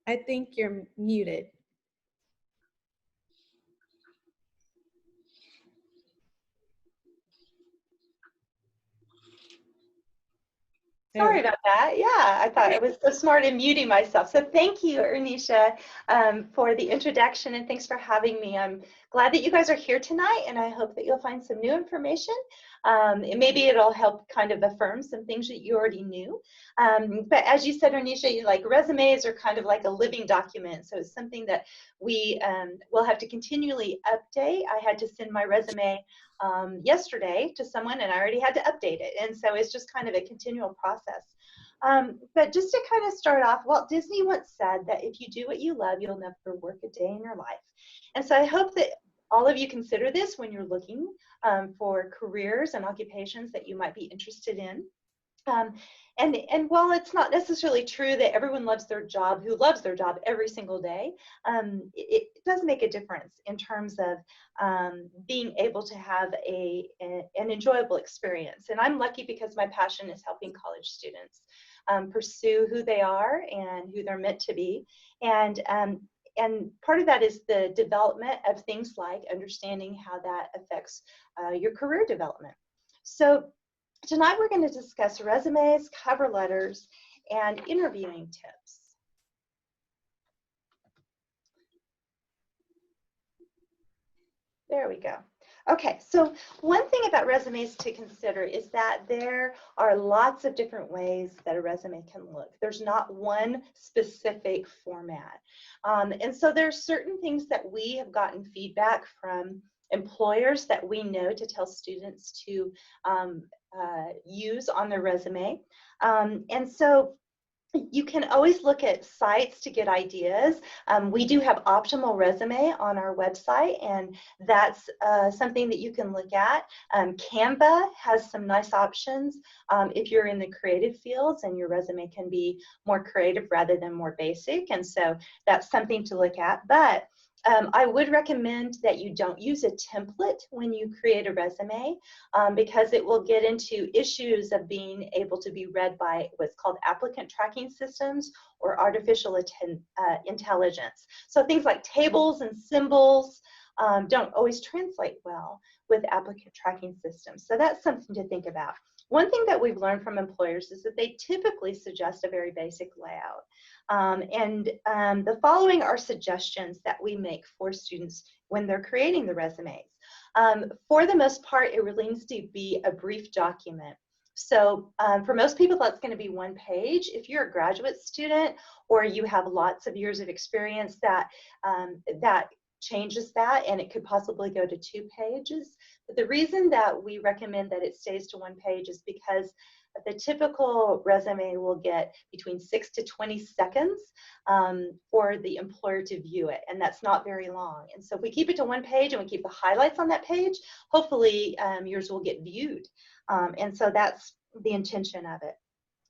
I think you're muted. Sorry about that. Yeah, I thought I was so smart in muting myself. So thank you, Ernisha, for the introduction, and thanks for having me. I'm glad that you guys are here tonight, and I hope that you'll find some new information. And maybe it'll help kind of affirm some things that you already knew. But as you said, Ernisha, resumes are kind of like a living document. So it's something that we will have to continually update. I had to send my resume yesterday to someone, and I already had to update it. And so it's just kind of a continual process. But just to kind of start off, Walt Disney once said that if you do what you love, you'll never work a day in your life. And so I hope that all of you consider this when you're looking for careers and occupations that you might be interested in. And while it's not necessarily true that everyone loves their job who loves their job every single day, it does make a difference in terms of being able to have an enjoyable experience. And I'm lucky because my passion is helping college students pursue who they are and who they're meant to be. And part of that is the development of things like understanding how that affects your career development. So tonight we're going to discuss resumes, cover letters, and interviewing tips. There we go. Okay, so one thing about resumes to consider is that there are lots of different ways that a resume can look. There's not one specific format. And so there's certain things that we have gotten feedback from employers that we know to tell students to use on their resume. And so you can always look at sites to get ideas. We do have Optimal Resume on our website, and that's something that you can look at. Canva has some nice options if you're in the creative fields and your resume can be more creative rather than more basic, and so that's something to look at. But I would recommend that you don't use a template when you create a resume because it will get into issues of being able to be read by what's called applicant tracking systems or artificial intelligence. So things like tables and symbols don't always translate well with applicant tracking systems. So that's something to think about. One thing that we've learned from employers is that they typically suggest a very basic layout. The following are suggestions that we make for students when they're creating the resumes. For the most part, it really needs to be a brief document. So for most people, that's going to be one page. If you're a graduate student or you have lots of years of experience, that changes that, and it could possibly go to 2 pages. But the reason that we recommend that it stays to 1 page is because the typical resume will get between 6 to 20 seconds for the employer to view it, and that's not very long. And so if we keep it to 1 page and we keep the highlights on that page, hopefully yours will get viewed. And so that's the intention of it.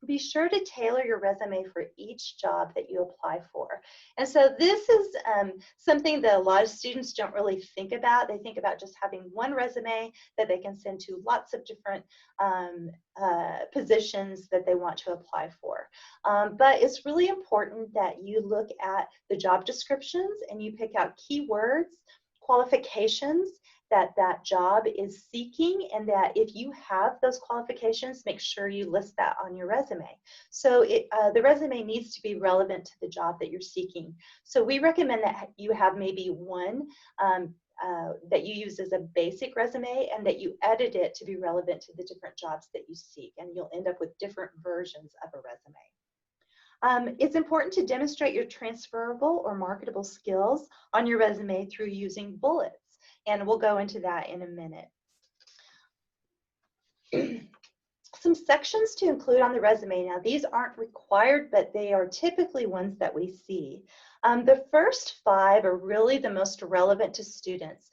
Be sure to tailor your resume for each job that you apply for. And so this is something that a lot of students don't really think about. They think about just having one resume that they can send to lots of different positions that they want to apply for. But it's really important that you look at the job descriptions and you pick out keywords, qualifications that job is seeking, and that if you have those qualifications, make sure you list that on your resume. So the resume needs to be relevant to the job that you're seeking. So we recommend that you have maybe one that you use as a basic resume and that you edit it to be relevant to the different jobs that you seek, and you'll end up with different versions of a resume. It's important to demonstrate your transferable or marketable skills on your resume through using bullets. And we'll go into that in a minute. Some sections to include on the resume. Now, these aren't required, but they are typically ones that we see. The first 5 are really the most relevant to students.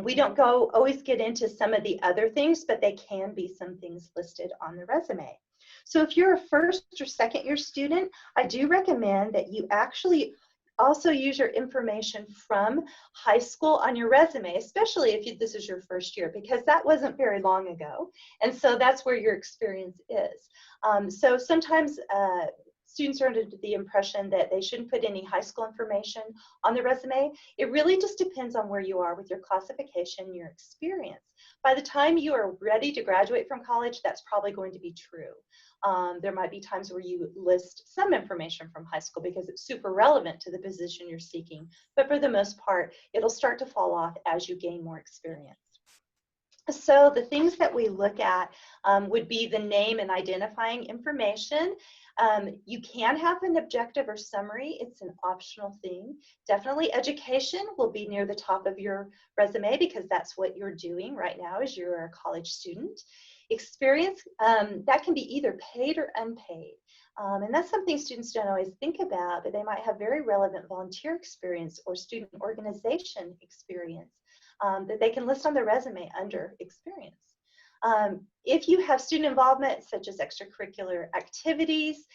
We don't always get into some of the other things, but they can be some things listed on the resume. So if you're a first or second year student, I do recommend that you actually also use your information from high school on your resume, especially if this is your first year, because that wasn't very long ago. And so that's where your experience is. So sometimes students are under the impression that they shouldn't put any high school information on their resume. It really just depends on where you are with your classification, your experience. By the time you are ready to graduate from college, that's probably going to be true. There might be times where you list some information from high school because it's super relevant to the position you're seeking, but for the most part, it'll start to fall off as you gain more experience. So the things that we look at would be the name and identifying information. You can have an objective or summary. It's an optional thing. Definitely education will be near the top of your resume because that's what you're doing right now as you're a college student. Experience, that can be either paid or unpaid. And that's something students don't always think about, but they might have very relevant volunteer experience or student organization experience that they can list on their resume under experience. If you have student involvement, such as extracurricular activities,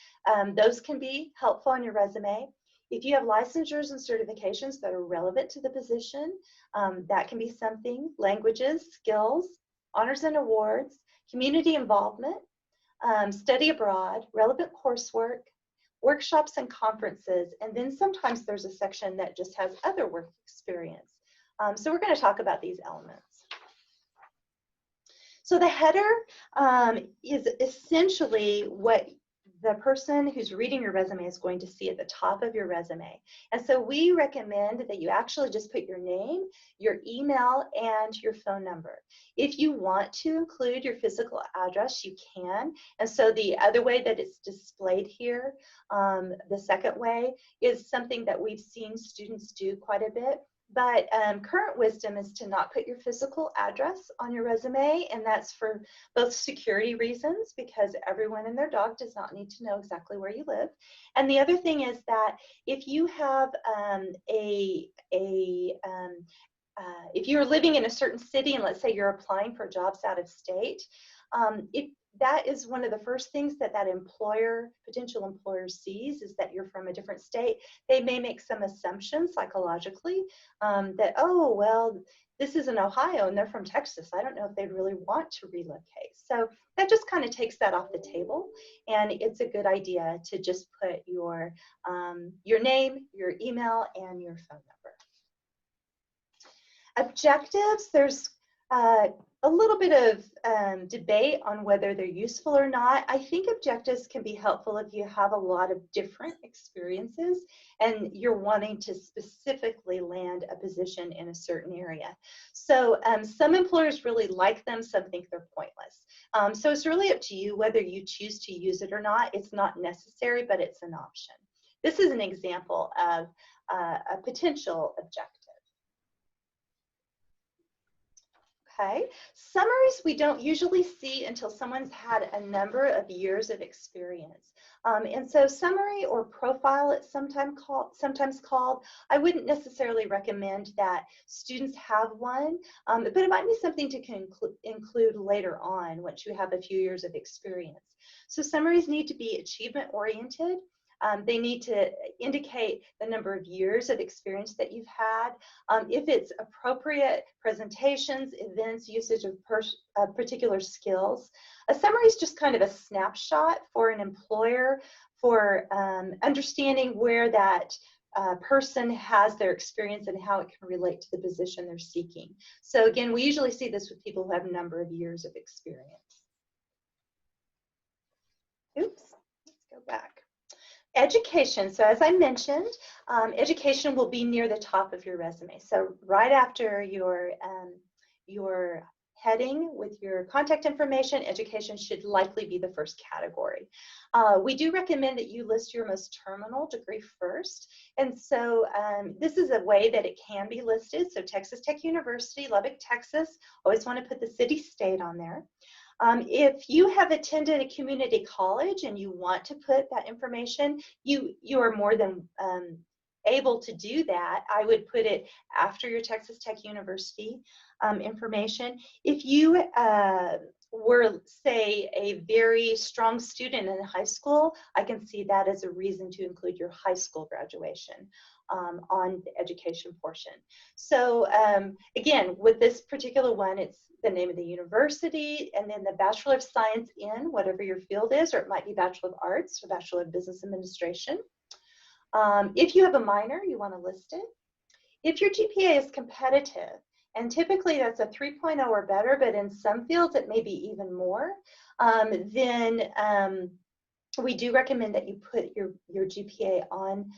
those can be helpful on your resume. If you have licensures and certifications that are relevant to the position, that can be something. Languages, skills, honors and awards, community involvement, study abroad, relevant coursework, workshops and conferences, and then sometimes there's a section that just has other work experience. So we're going to talk about these elements. So the header is essentially what the person who's reading your resume is going to see at the top of your resume. And so we recommend that you actually just put your name, your email, and your phone number. If you want to include your physical address, you can. And so the other way that it's displayed here, the second way, is something that we've seen students do quite a bit. But current wisdom is to not put your physical address on your resume, and that's for both security reasons, because everyone and their dog does not need to know exactly where you live. And the other thing is that if you have if you're living in a certain city, and let's say you're applying for jobs out of state, that is one of the first things that potential employer sees, is that you're from a different state. They may make some assumptions psychologically that, oh, well, this is in Ohio and they're from Texas. I don't know if they'd really want to relocate. So that just kind of takes that off the table. And it's a good idea to just put your name, your email, and your phone number. Objectives, there's a little bit of debate on whether they're useful or not. I think objectives can be helpful if you have a lot of different experiences and you're wanting to specifically land a position in a certain area. So some employers really like them, some think they're pointless. So it's really up to you whether you choose to use it or not. It's not necessary, but it's an option. This is an example of a potential objective. Okay, summaries we don't usually see until someone's had a number of years of experience. And so summary or profile, it's sometimes called, I wouldn't necessarily recommend that students have one, but it might be something to include later on once you have a few years of experience. So summaries need to be achievement oriented. They need to indicate the number of years of experience that you've had. If it's appropriate presentations, events, usage of particular skills. A summary is just kind of a snapshot for an employer for understanding where that person has their experience and how it can relate to the position they're seeking. So again, we usually see this with people who have a number of years of experience. Oops, let's go back. Education, so as I mentioned, education will be near the top of your resume. So right after your heading with your contact information, education should likely be the first category. We do recommend that you list your most terminal degree first. And so this is a way that it can be listed. So Texas Tech University, Lubbock, Texas, always want to put the city state on there. If you have attended a community college and you want to put that information, you are more than able to do that, I would put it after your Texas Tech University information. If you were, say, a very strong student in high school, I can see that as a reason to include your high school graduation on the education portion. So again, with this particular one, it's the name of the university, and then the Bachelor of Science in whatever your field is, or it might be Bachelor of Arts or Bachelor of Business Administration. If you have a minor, you want to list it. If your GPA is competitive, and typically that's a 3.0 or better, but in some fields it may be even more, then we do recommend that you put your GPA on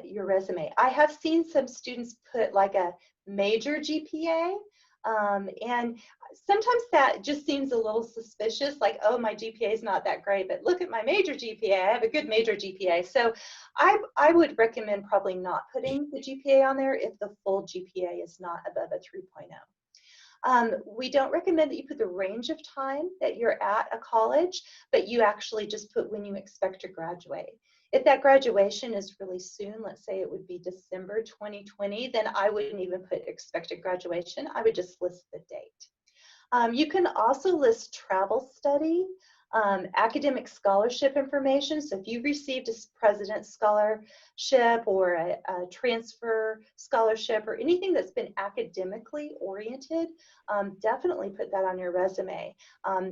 your resume. I have seen some students put like a major GPA, and sometimes that just seems a little suspicious, like, oh, my GPA is not that great, but look at my major GPA, I have a good major GPA. So I would recommend probably not putting the GPA on there if the full GPA is not above a 3.0. We don't recommend that you put the range of time that you're at a college, but you actually just put when you expect to graduate. If that graduation is really soon, let's say it would be December 2020, then I wouldn't even put expected graduation. I would just list the date. You can also list travel study, academic scholarship information. So if you received a President's Scholarship or a transfer scholarship or anything that's been academically oriented, definitely put that on your resume.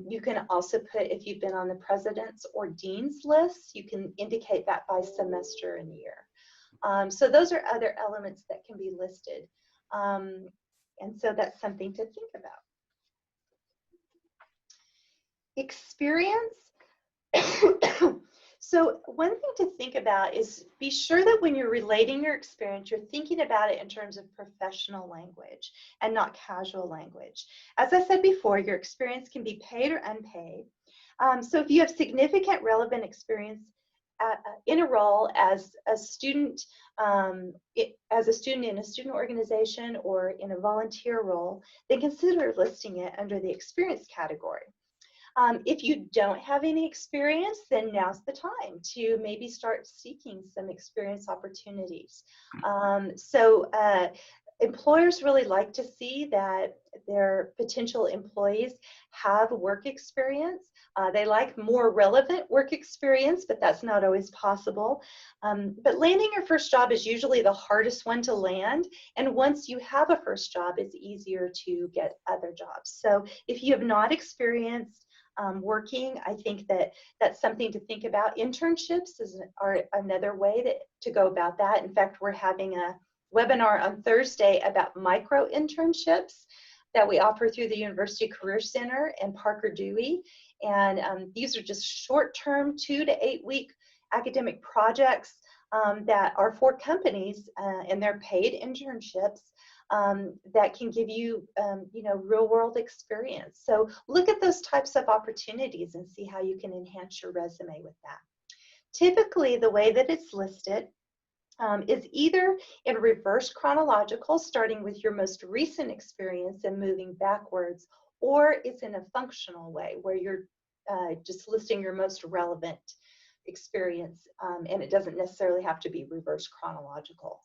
You can also put, if you've been on the President's or Dean's list, you can indicate that by semester and year. So those are other elements that can be listed. And so that's something to think about. Experience. So one thing to think about is be sure that when you're relating your experience, you're thinking about it in terms of professional language and not casual language. As I said before, your experience can be paid or unpaid. So if you have significant relevant experience in a role as a student, in a student organization or in a volunteer role, then consider listing it under the experience category. If you don't have any experience, then now's the time to maybe start seeking some experience opportunities. Employers really like to see that their potential employees have work experience. They like more relevant work experience, but that's not always possible. But landing your first job is usually the hardest one to land. And once you have a first job, it's easier to get other jobs. So if you have not experienced working, I think that that's something to think about. Internships are another way to go about that. In fact, we're having a webinar on Thursday about micro internships that we offer through the University Career Center and Parker Dewey. And these are just short-term 2 to 8 week academic projects that are for companies, and they're paid internships that can give you, real-world experience. So look at those types of opportunities and see how you can enhance your resume with that. Typically, the way that it's listed is either in reverse chronological, starting with your most recent experience and moving backwards, or it's in a functional way where you're just listing your most relevant experience, and it doesn't necessarily have to be reverse chronological.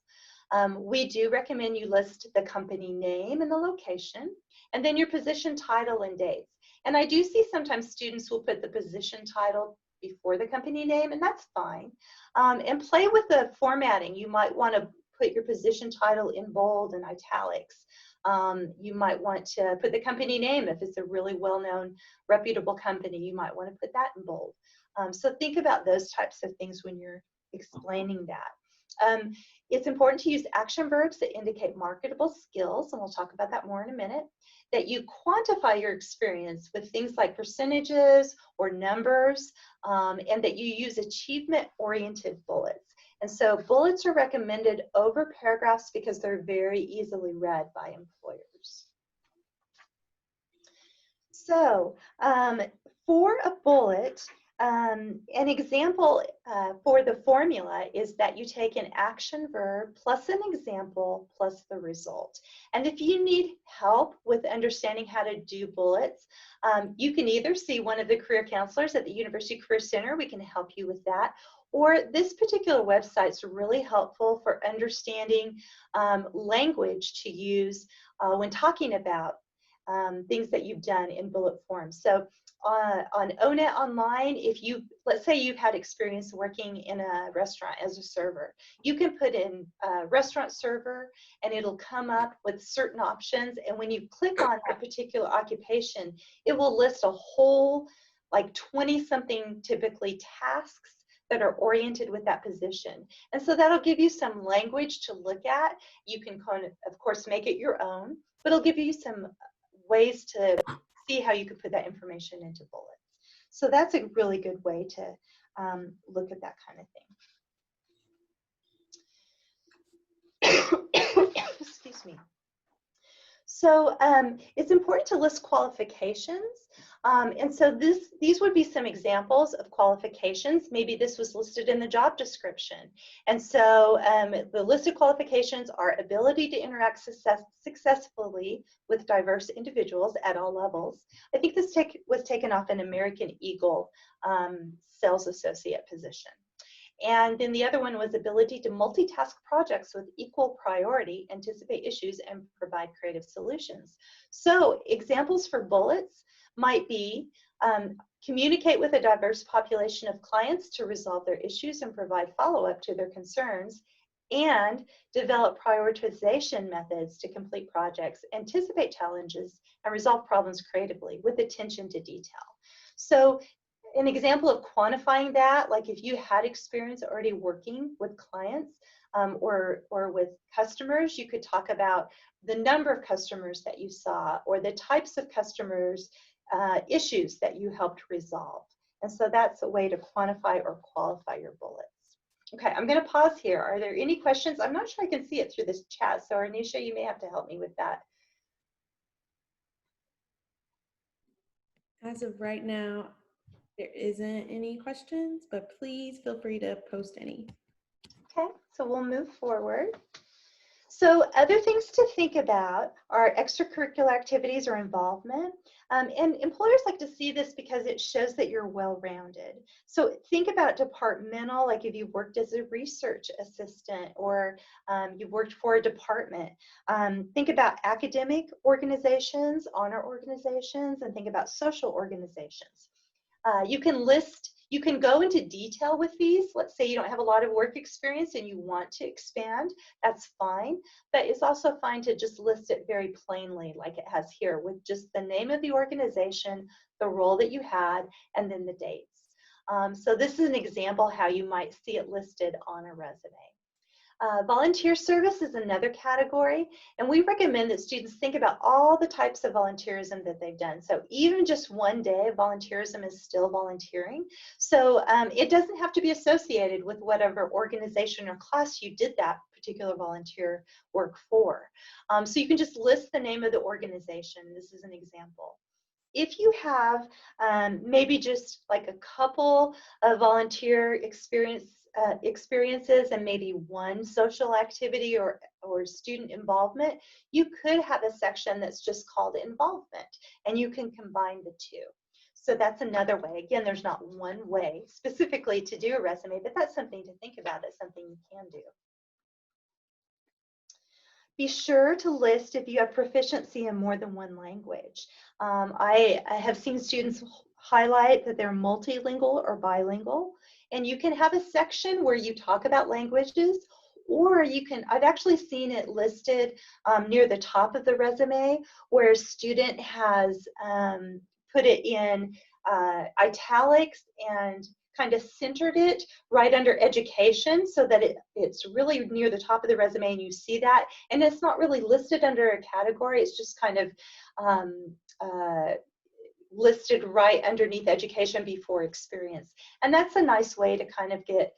We do recommend you list the company name and the location, and then your position title and dates. And I do see sometimes students will put the position title before the company name, and that's fine. And play with the formatting. You might want to put your position title in bold and italics. You might want to put the company name. If it's a really well-known, reputable company, you might want to put that in bold. So think about those types of things when you're explaining that. It's important to use action verbs that indicate marketable skills, and we'll talk about that more in a minute, that you quantify your experience with things like percentages or numbers, and that you use achievement-oriented bullets. And so bullets are recommended over paragraphs because they're very easily read by employers. So for a bullet, an example for the formula is that you take an action verb plus an example plus the result. And if you need help with understanding how to do bullets, you can either see one of the career counselors at the University Career Center. We can help you with that. Or this particular website's really helpful for understanding language to use when talking about things that you've done in bullet form. So on ONET Online, if you, let's say you've had experience working in a restaurant as a server, you can put in restaurant server and it'll come up with certain options. And when you click on that particular occupation, it will list a whole like 20-something typically tasks that are oriented with that position. And so that'll give you some language to look at. You can kind of course, make it your own, but it'll give you some ways to see how you could put that information into bullets. So that's a really good way to look at that kind of thing. Excuse me. So it's important to list qualifications. And so these would be some examples of qualifications. Maybe this was listed in the job description. And so the listed qualifications are ability to interact successfully with diverse individuals at all levels. I think this was taken off an American Eagle sales associate position. And then the other one was ability to multitask projects with equal priority, anticipate issues, and provide creative solutions. So examples for bullets might be communicate with a diverse population of clients to resolve their issues and provide follow-up to their concerns, and develop prioritization methods to complete projects, anticipate challenges, and resolve problems creatively with attention to detail. So an example of quantifying that, like if you had experience already working with clients or with customers, you could talk about the number of customers that you saw or the types of customers issues that you helped resolve. And so that's a way to quantify or qualify your bullets. Okay, I'm going to pause here. Are there any questions? I'm not sure I can see it through this chat, so Arnisha, you may have to help me with that. As of right now, there isn't any questions, but please feel free to post any. Okay, so we'll move forward. So other things to think about are extracurricular activities or involvement. And employers like to see this because it shows that you're well-rounded. So think about departmental, like if you've worked as a research assistant or you've worked for a department. Think about academic organizations, honor organizations, and think about social organizations. You can go into detail with these. Let's say you don't have a lot of work experience and you want to expand, that's fine. But it's also fine to just list it very plainly like it has here with just the name of the organization, the role that you had, and then the dates. So this is an example how you might see it listed on a resume. Volunteer service is another category, and we recommend that students think about all the types of volunteerism that they've done. So even just one day of volunteerism is still volunteering. So it doesn't have to be associated with whatever organization or class you did that particular volunteer work for. So you can just list the name of the organization. This is an example. If you have maybe just like a couple of volunteer experiences and maybe one social activity or student involvement, you could have a section that's just called involvement, and you can combine the two. So that's another way. Again, there's not one way specifically to do a resume, but that's something to think about. That's something you can do. Be sure to list if you have proficiency in more than one language. I have seen students highlight that they're multilingual or bilingual, and you can have a section where you talk about languages, or you can, I've actually seen it listed near the top of the resume where a student has put it in italics and kind of centered it right under education so that it's really near the top of the resume and you see that. And it's not really listed under a category, it's just kind of listed right underneath education before experience. And that's a nice way to kind of get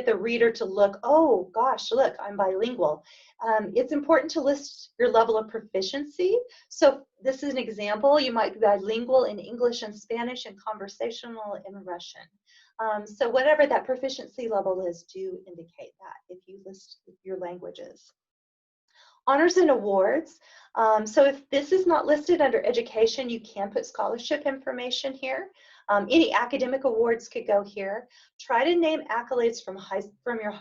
the reader to look, oh gosh, look, I'm bilingual. It's important to list your level of proficiency. So this is an example. You might be bilingual in English and Spanish and conversational in Russian. So whatever that proficiency level is, do indicate that if you list your languages. Honors and awards. So if this is not listed under education, you can put scholarship information here. Any academic awards could go here. Try to name accolades from your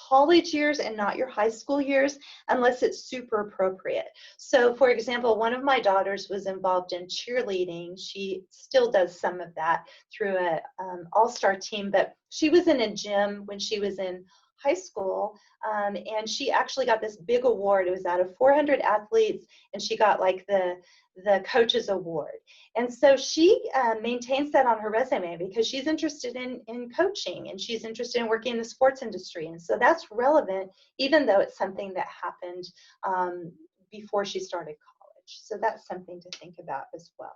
college years and not your high school years unless it's super appropriate. So for example, one of my daughters was involved in cheerleading. She still does some of that through a all-star team, but she was in a gym when she was in high school, and she actually got this big award. It was out of 400 athletes, and she got like the coach's award. And so she maintains that on her resume because she's interested in coaching, and she's interested in working in the sports industry. And so that's relevant, even though it's something that happened before she started college. So that's something to think about as well.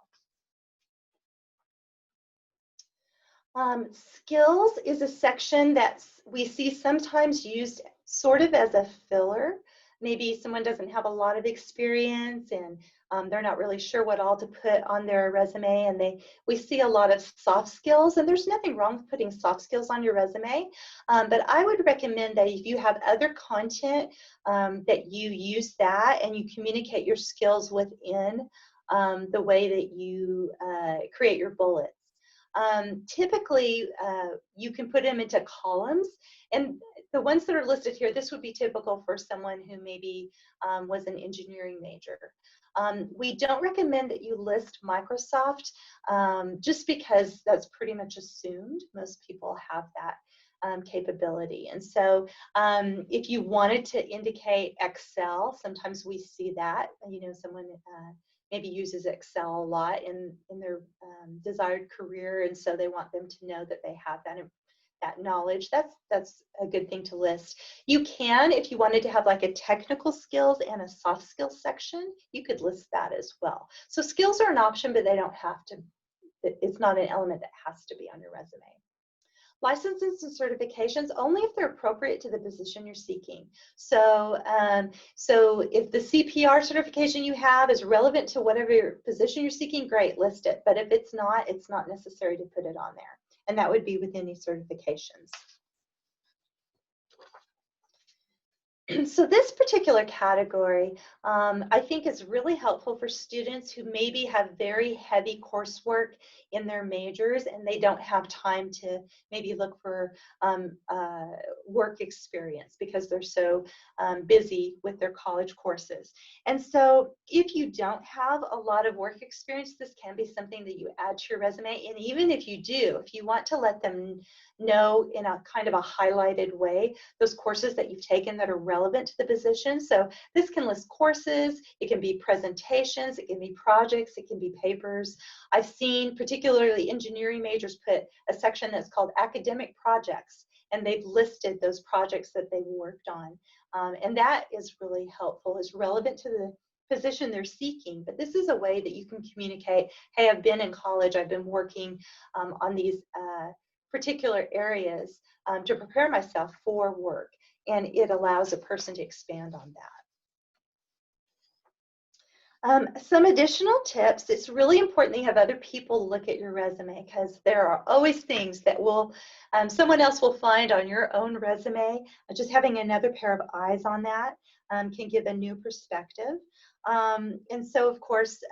Skills is a section that we see sometimes used sort of as a filler. Maybe someone doesn't have a lot of experience and they're not really sure what all to put on their resume, and we see a lot of soft skills, and there's nothing wrong with putting soft skills on your resume, but I would recommend that if you have other content that you use that and you communicate your skills within the way that you create your bullets. Typically, you can put them into columns, and the ones that are listed here, this would be typical for someone who maybe was an engineering major. We don't recommend that you list Microsoft just because that's pretty much assumed. Most people have that capability. And so if you wanted to indicate Excel, sometimes we see that, you know, someone maybe uses Excel a lot in their desired career, and so they want them to know that they have that knowledge. That's a good thing to list. You can, if you wanted to have like a technical skills and a soft skills section, you could list that as well. So skills are an option, but they don't have to, it's not an element that has to be on your resume. Licenses and certifications only if they're appropriate to the position you're seeking. So, so if the CPR certification you have is relevant to whatever position you're seeking, great, list it. But if it's not necessary to put it on there. And that would be with any certifications. So this particular category, I think is really helpful for students who maybe have very heavy coursework in their majors and they don't have time to maybe look for work experience because they're so busy with their college courses. And so if you don't have a lot of work experience, this can be something that you add to your resume. And even if you do, if you want to let them know in a kind of a highlighted way those courses that you've taken that are relevant to the position. So this can list courses, it can be presentations, it can be projects, it can be papers. I've seen particularly engineering majors put a section that's called academic projects, and they've listed those projects that they've worked on. And that is really helpful, is relevant to the position they're seeking. But this is a way that you can communicate, hey, I've been in college, I've been working on these particular areas to prepare myself for work, and it allows a person to expand on that. Some additional tips, it's really important that you have other people look at your resume because there are always things that will someone else will find on your own resume. Just having another pair of eyes on that can give a new perspective. And so of course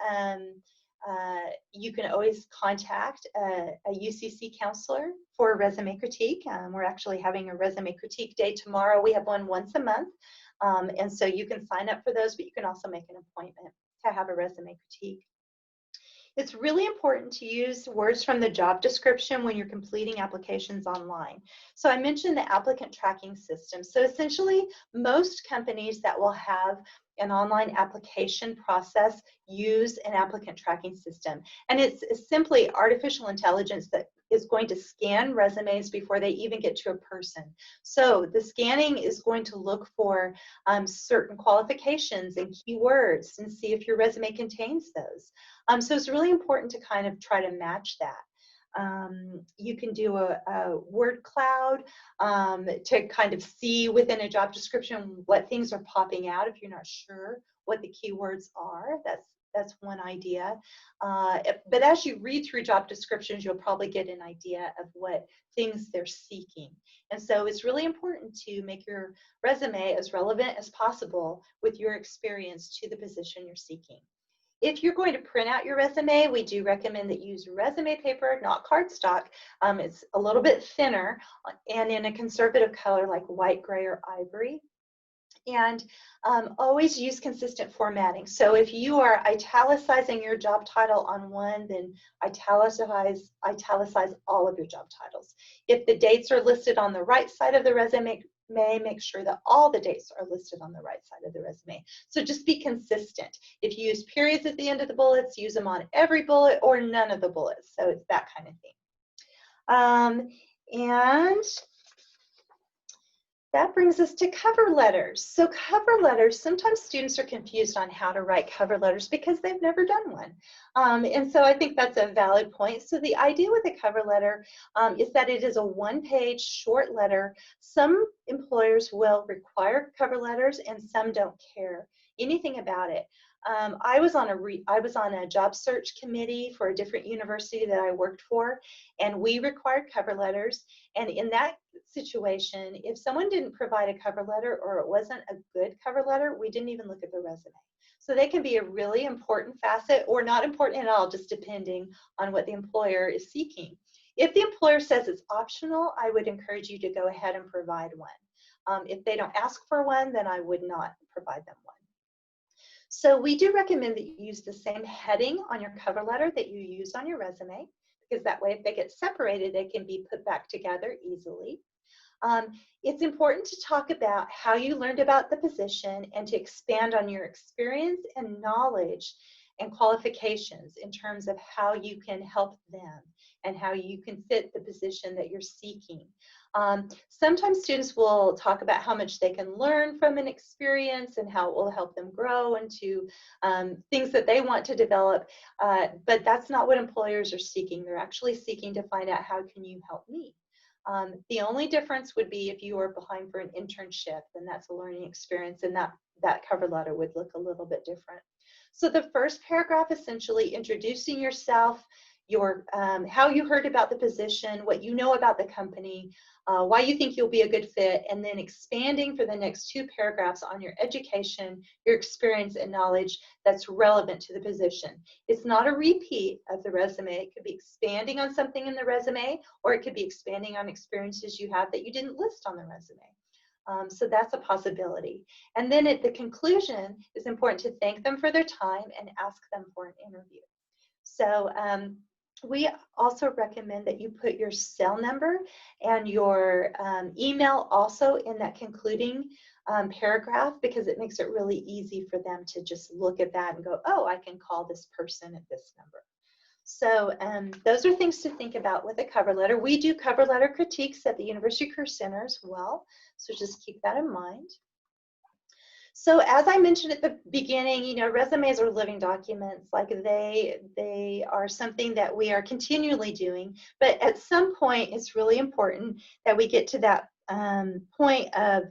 you can always contact a UCC counselor for a resume critique. We're actually having a resume critique day tomorrow. We have one once a month. And so you can sign up for those, but you can also make an appointment to have a resume critique. It's really important to use words from the job description when you're completing applications online. So I mentioned the applicant tracking system. So essentially, most companies that will have an online application process use an applicant tracking system. And it's simply artificial intelligence that is going to scan resumes before they even get to a person. So the scanning is going to look for certain qualifications and keywords and see if your resume contains those. So it's really important to kind of try to match that. You can do a word cloud to kind of see within a job description what things are popping out if you're not sure what the keywords are. That's one idea. But as you read through job descriptions, you'll probably get an idea of what things they're seeking. And so it's really important to make your resume as relevant as possible with your experience to the position you're seeking. If you're going to print out your resume, we do recommend that you use resume paper, not cardstock. It's a little bit thinner and in a conservative color like white, gray, or ivory. And always use consistent formatting. So if you are italicizing your job title on one, then italicize all of your job titles. If the dates are listed on the right side of the resume, make sure that all the dates are listed on the right side of the resume. So just be consistent. If you use periods at the end of the bullets, use them on every bullet or none of the bullets. So it's that kind of thing. And that brings us to cover letters. So cover letters, sometimes students are confused on how to write cover letters because they've never done one. And so I think that's a valid point. So the idea with a cover letter is that it is a one-page short letter. Some employers will require cover letters and some don't care anything about it. I was on a job search committee for a different university that I worked for, and we required cover letters. And in that situation, if someone didn't provide a cover letter or it wasn't a good cover letter, we didn't even look at the resume. So they can be a really important facet or not important at all, just depending on what the employer is seeking. If the employer says it's optional, I would encourage you to go ahead and provide one. If they don't ask for one, then I would not provide them one. So we do recommend that you use the same heading on your cover letter that you use on your resume, because that way if they get separated, they can be put back together easily. It's important to talk about how you learned about the position and to expand on your experience and knowledge and qualifications in terms of how you can help them and how you can fit the position that you're seeking. Sometimes students will talk about how much they can learn from an experience and how it will help them grow into things that they want to develop, but that's not what employers are seeking. They're actually seeking to find out how can you help me. The only difference would be if you are applying for an internship, then that's a learning experience, and that cover letter would look a little bit different. So the first paragraph, essentially introducing yourself, your how you heard about the position, what you know about the company, why you think you'll be a good fit, and then expanding for the next 2 paragraphs on your education, your experience, and knowledge that's relevant to the position. It's not a repeat of the resume. It could be expanding on something in the resume, or it could be expanding on experiences you have that you didn't list on the resume. So that's a possibility. And then at the conclusion, it's important to thank them for their time and ask them for an interview. So we also recommend that you put your cell number and your email also in that concluding paragraph, because it makes it really easy for them to just look at that and go, oh, I can call this person at this number. So those are things to think about with a cover letter. We do cover letter critiques at the University Career Center as well, so just keep that in mind. So as I mentioned at the beginning, you know, resumes are living documents. Like they are something that we are continually doing, but at some point it's really important that we get to that point of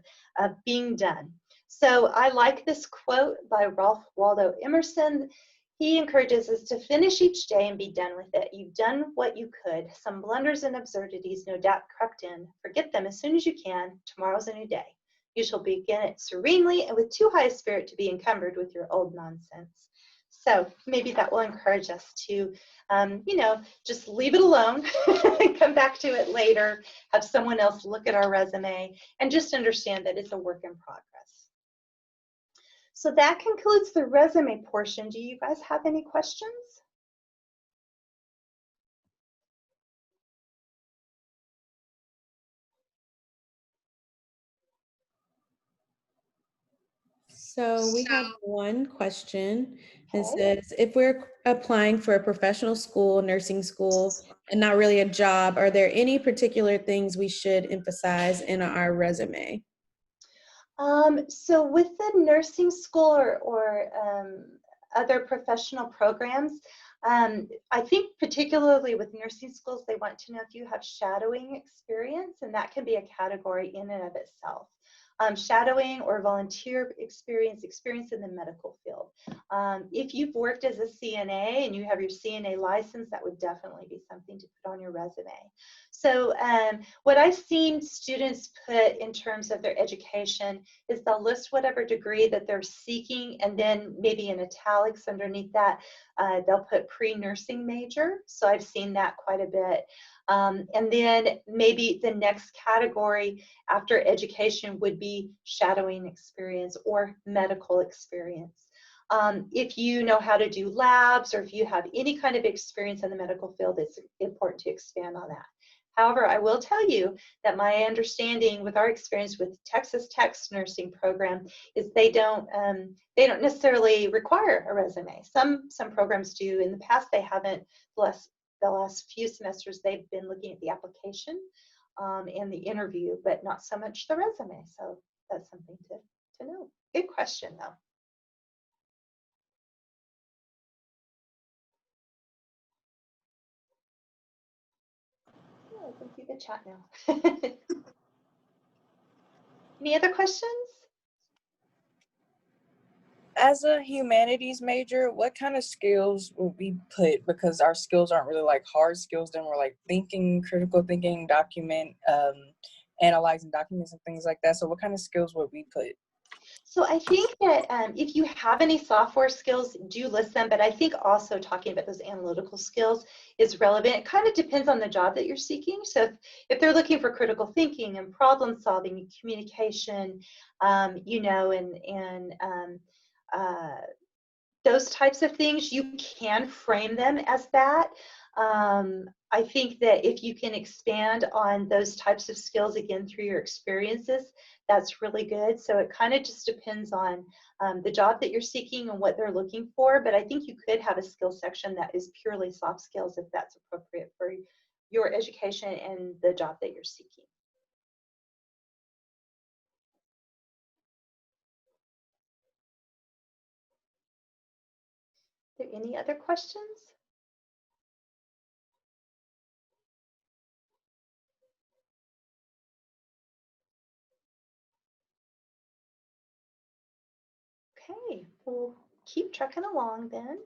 being done. So I like this quote by Ralph Waldo Emerson. He encourages us to finish each day and be done with it. You've done what you could. Some blunders and absurdities no doubt crept in. Forget them as soon as you can. Tomorrow's a new day. You shall begin it serenely and with too high a spirit to be encumbered with your old nonsense. So maybe that will encourage us to, you know, just leave it alone and come back to it later, have someone else look at our resume, and just understand that it's a work in progress. So that concludes the resume portion. Do you guys have any questions? So we have one question. It Okay. says, if we're applying for a professional school, nursing school, and not really a job, are there any particular things we should emphasize in our resume? So with the nursing school or other professional programs, I think particularly with nursing schools, they want to know if you have shadowing experience, and that can be a category in and of itself. shadowing or volunteer experience in the medical field. If you've worked as a CNA and you have your CNA license, that would definitely be something to put on your resume. So what I've seen students put in terms of their education is they'll list whatever degree that they're seeking, and then maybe in italics underneath that, they'll put pre-nursing major. So I've seen that quite a bit. And then maybe the next category after education would be shadowing experience or medical experience. If you know how to do labs, or if you have any kind of experience in the medical field, it's important to expand on that. However, I will tell you that my understanding with our experience with Texas Tech's nursing program is they don't necessarily require a resume. Some programs do. In the past, they haven't. The last few semesters, they've been looking at the application and the interview, but not so much the resume. So that's something to know. Good question, though. I can see the chat now. Any other questions? As a humanities major, what kind of skills will we put? Because our skills aren't really like hard skills, then we're like thinking, critical thinking, analyzing documents and things like that. So what kind of skills would we put? So I think that if you have any software skills, do list them, but I think also talking about those analytical skills is relevant. It kind of depends on the job that you're seeking. So if they're looking for critical thinking and problem solving and communication, you know, and those types of things, you can frame them as that. I think that if you can expand on those types of skills again through your experiences, that's really good. So it kind of just depends on the job that you're seeking and what they're looking for. But I think you could have a skill section that is purely soft skills if that's appropriate for your education and the job that you're seeking. Are there any other questions? Okay, we'll keep trucking along then.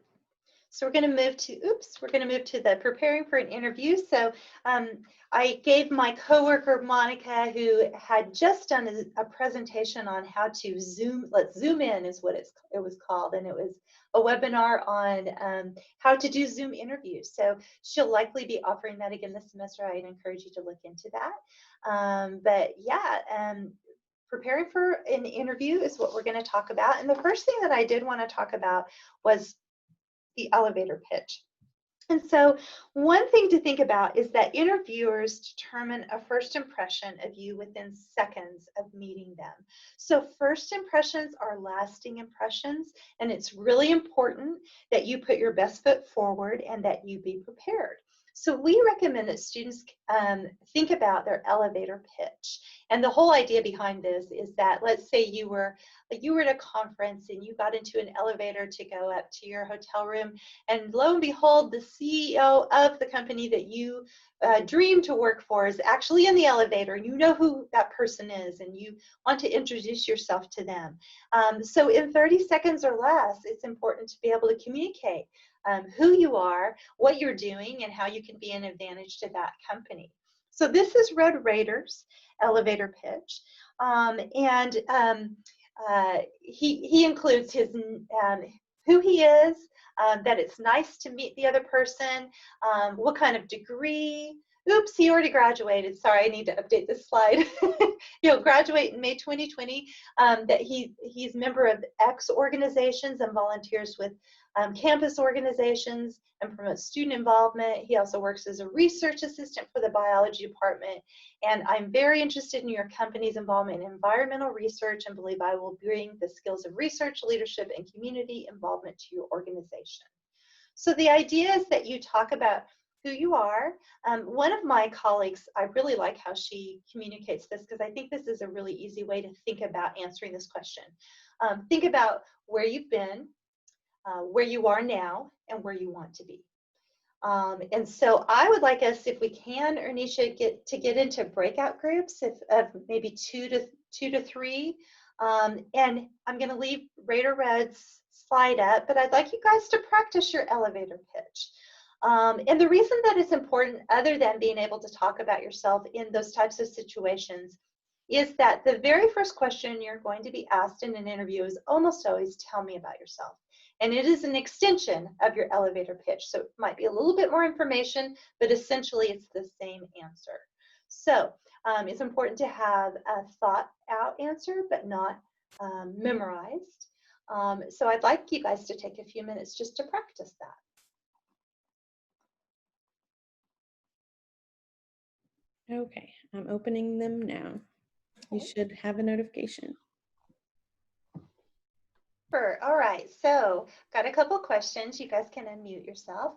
So we're going to move to the preparing for an interview. So I gave my coworker Monica, who had just done a presentation on how to let's zoom in is what it was called, and it was a webinar on how to do Zoom interviews. So she'll likely be offering that again this semester. I'd encourage you to look into that. But yeah, preparing for an interview is what we're going to talk about. And the first thing that I did want to talk about was the elevator pitch. And so one thing to think about is that interviewers determine a first impression of you within seconds of meeting them. So first impressions are lasting impressions, and it's really important that you put your best foot forward and that you be prepared. So we recommend that students think about their elevator pitch. And the whole idea behind this is that, let's say you were at a conference and you got into an elevator to go up to your hotel room, and lo and behold, the CEO of the company that you dream to work for is actually in the elevator, and you know who that person is, and you want to introduce yourself to them. So in 30 seconds or less, it's important to be able to communicate who you are, what you're doing, and how you can be an advantage to that company. So this is Red Raiders elevator pitch, and he includes his who he is, that it's nice to meet the other person, what kind of degree. Oops, he already graduated. Sorry, I need to update this slide. He'll graduate in May 2020. That he's a member of X organizations and volunteers with campus organizations and promotes student involvement. He also works as a research assistant for the biology department. And I'm very interested in your company's involvement in environmental research and believe I will bring the skills of research, leadership, and community involvement to your organization. So the idea is that you talk about who you are. One of my colleagues, I really like how she communicates this, because I think this is a really easy way to think about answering this question. Think about where you've been, where you are now, and where you want to be. And so I would like us, if we can, Ernisha, get into breakout groups of maybe two to three. And I'm going to leave Raider Red's slide up, but I'd like you guys to practice your elevator pitch. And the reason that it's important, other than being able to talk about yourself in those types of situations, is that the very first question you're going to be asked in an interview is almost always, tell me about yourself. And it is an extension of your elevator pitch. So it might be a little bit more information, but essentially it's the same answer. So it's important to have a thought out answer, but not memorized. So I'd like you guys to take a few minutes just to practice that. Okay, I'm opening them now. You should have a notification. Sure. All right, so got a couple questions. You guys can unmute yourself.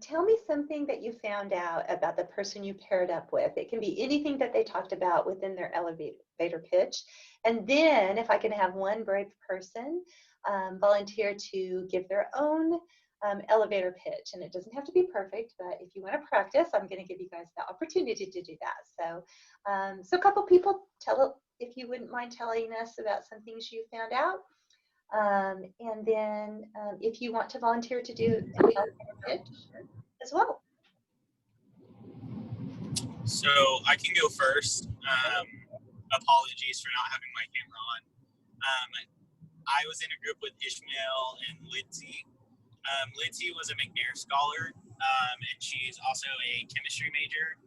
Tell me something that you found out about the person you paired up with. It can be anything that they talked about within their elevator pitch. And then if I can have one brave person volunteer to give their own elevator pitch. And it doesn't have to be perfect, but if you want to practice, I'm going to give you guys the opportunity to do that. So, so a couple people, if you wouldn't mind telling us about some things you found out. And then if you want to volunteer to do an elevator pitch as well. So I can go first. Apologies for not having my camera on. I was in a group with Ishmael and Lindsay. Lindsay was a McNair scholar, and she's also a chemistry major,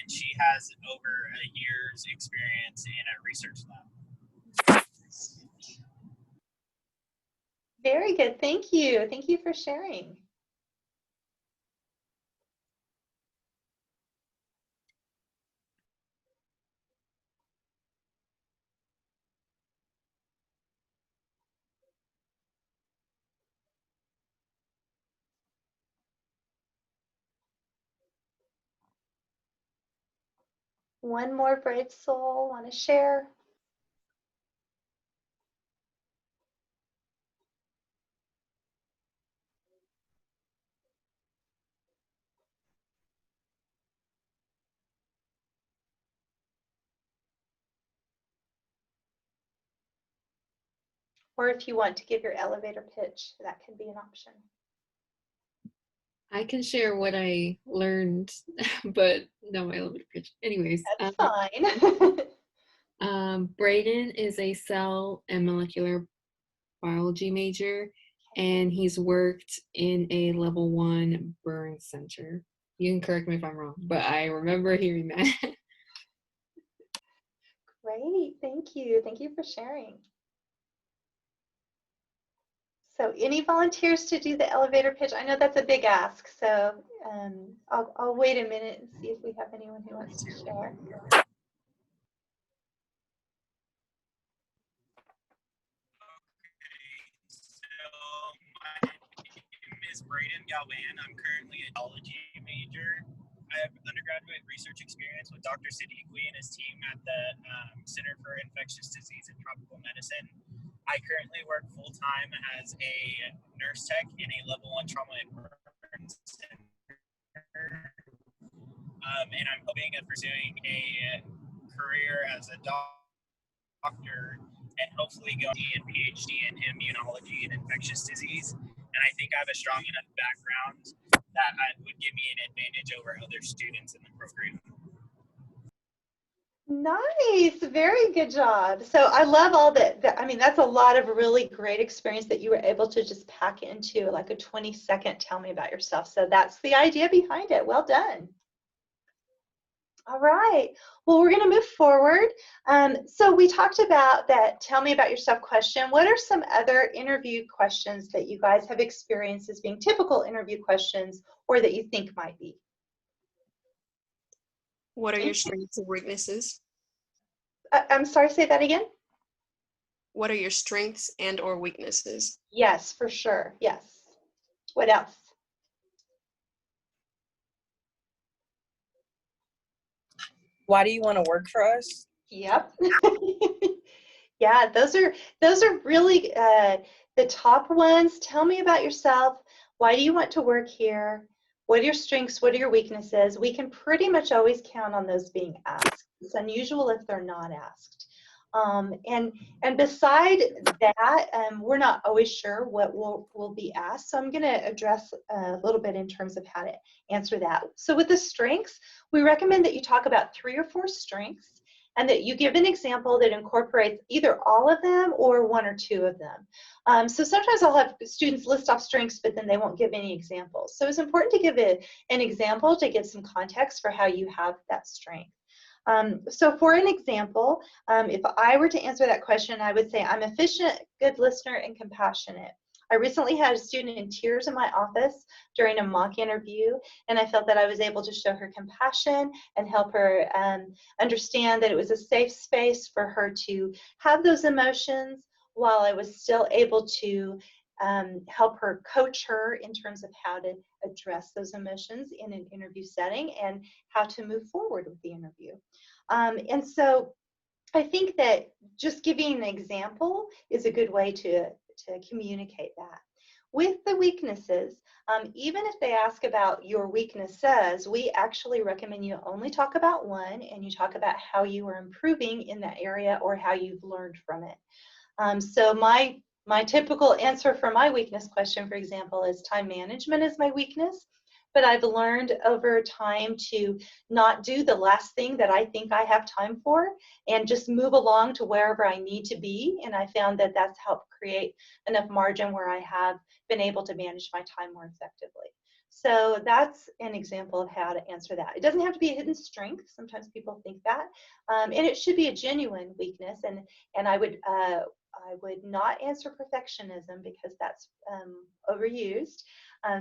and she has over a year's experience in a research lab. Very good. Thank you. Thank you for sharing. One more brave soul want to share? Or if you want to give your elevator pitch, that can be an option. I can share what I learned, but no, my elevator pitch. Anyways, That's fine. Braden is a cell and molecular biology major, and he's worked in a level 1 burn center. You can correct me if I'm wrong, but I remember hearing that. Great, thank you. Thank you for sharing. So any volunteers to do the elevator pitch? I know that's a big ask, so I'll wait a minute and see if we have anyone who wants to share. My name is Braden Galvan. I'm currently a biology major. I have undergraduate research experience with Dr. Siddiqui and his team at the Center for Infectious Disease and Tropical Medicine. I currently work full-time as a nurse tech in a level 1 trauma and burn center. And I'm hoping of pursuing a career as a doctor and hopefully going to a PhD in immunology and infectious disease. And I think I have a strong enough background that would give me an advantage over other students in the program. Nice, very good job. So I love all that. I mean, that's a lot of really great experience that you were able to just pack into like a 20-second tell me about yourself. So that's the idea behind it. Well done. All right, well, we're going to move forward. So we talked about that tell me about yourself question. What are some other interview questions that you guys have experienced as being typical interview questions or that you think might be? What are your strengths and weaknesses? I'm sorry, say that again? What are your strengths and or weaknesses? Yes, for sure, yes. What else? Why do you want to work for us? Yep. Yeah, those are really the top ones. Tell me about yourself. Why do you want to work here? What are your strengths? What are your weaknesses? We can pretty much always count on those being asked. It's unusual if they're not asked. And beside that, we're not always sure what will be asked. So I'm going to address a little bit in terms of how to answer that. So with the strengths, we recommend that you talk about 3 or 4 strengths and that you give an example that incorporates either all of them or 1 or 2 of them. So sometimes I'll have students list off strengths, but then they won't give any examples. So it's important to give an example to give some context for how you have that strength. So for an example, if I were to answer that question, I would say I'm efficient, good listener, and compassionate. I recently had a student in tears in my office during a mock interview, and I felt that I was able to show her compassion and help her understand that it was a safe space for her to have those emotions while I was still able to help her, coach her in terms of how to address those emotions in an interview setting and how to move forward with the interview. And so I think that just giving an example is a good way to communicate that. With the weaknesses, even if they ask about your weaknesses, we actually recommend you only talk about one and you talk about how you are improving in that area or how you've learned from it. So my typical answer for my weakness question, for example, is time management is my weakness. But I've learned over time to not do the last thing that I think I have time for and just move along to wherever I need to be. And I found that that's helped create enough margin where I have been able to manage my time more effectively. So that's an example of how to answer that. It doesn't have to be a hidden strength. Sometimes people think that. And it should be a genuine weakness. And I would not answer perfectionism because that's overused.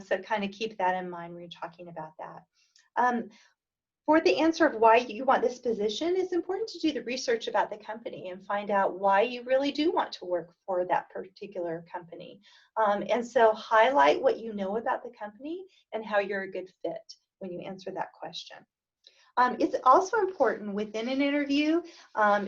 So kind of keep that in mind when you're talking about that. For the answer of why you want this position, it's important to do the research about the company and find out why you really do want to work for that particular company. And so highlight what you know about the company and how you're a good fit when you answer that question. It's also important within an interview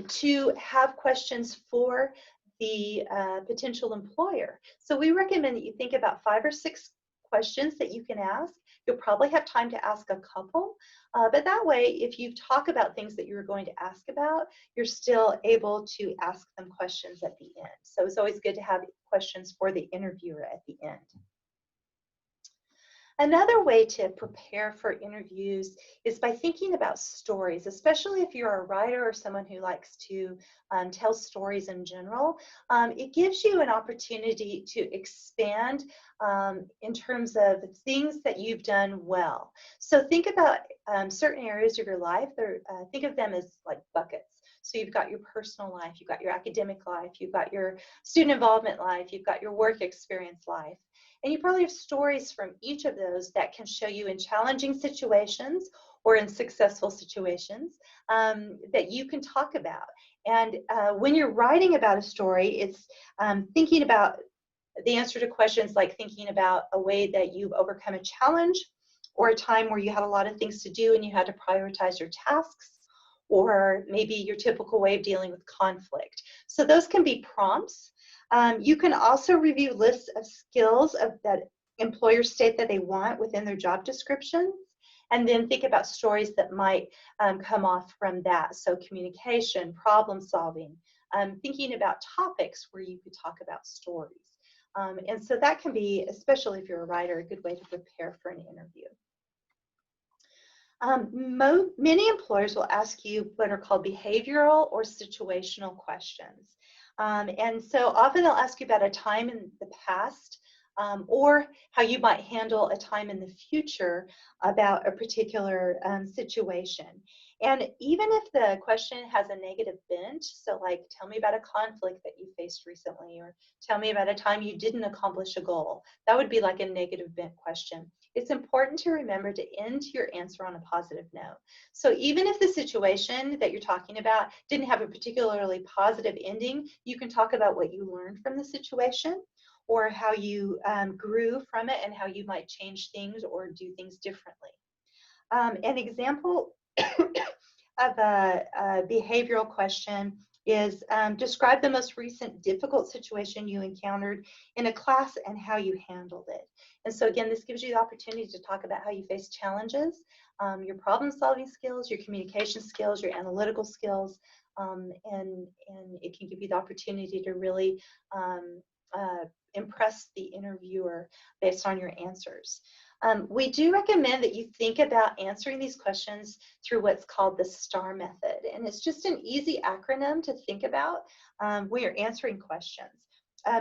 to have questions for the potential employer. So we recommend that you think about 5 or 6 questions that you can ask. You'll probably have time to ask a couple, but that way, if you talk about things that you're going to ask about, you're still able to ask them questions at the end. So it's always good to have questions for the interviewer at the end. Another way to prepare for interviews is by thinking about stories, especially if you're a writer or someone who likes to tell stories in general. It gives you an opportunity to expand in terms of things that you've done well. So think about certain areas of your life. Think of them as like buckets. So you've got your personal life, you've got your academic life, you've got your student involvement life, you've got your work experience life. And you probably have stories from each of those that can show you in challenging situations or in successful situations that you can talk about. And when you're writing about a story, it's thinking about the answer to questions like thinking about a way that you've overcome a challenge or a time where you had a lot of things to do and you had to prioritize your tasks, or maybe your typical way of dealing with conflict. So those can be prompts. You can also review lists of skills that employers state that they want within their job descriptions, and then think about stories that might come off from that. So communication, problem solving, thinking about topics where you could talk about stories. And so that can be, especially if you're a writer, a good way to prepare for an interview. Many employers will ask you what are called behavioral or situational questions. And so often they'll ask you about a time in the past or how you might handle a time in the future about a particular situation. And even if the question has a negative bent, so like tell me about a conflict that you faced recently, or tell me about a time you didn't accomplish a goal, that would be like a negative bent question. It's important to remember to end your answer on a positive note. So even if the situation that you're talking about didn't have a particularly positive ending, you can talk about what you learned from the situation or how you grew from it and how you might change things or do things differently. An example of a behavioral question is describe the most recent difficult situation you encountered in a class and how you handled it. And so again, this gives you the opportunity to talk about how you face challenges, your problem solving skills, your communication skills, your analytical skills, and it can give you the opportunity to really impress the interviewer based on your answers. We do recommend that you think about answering these questions through what's called the STAR method. And it's just an easy acronym to think about when you're answering questions.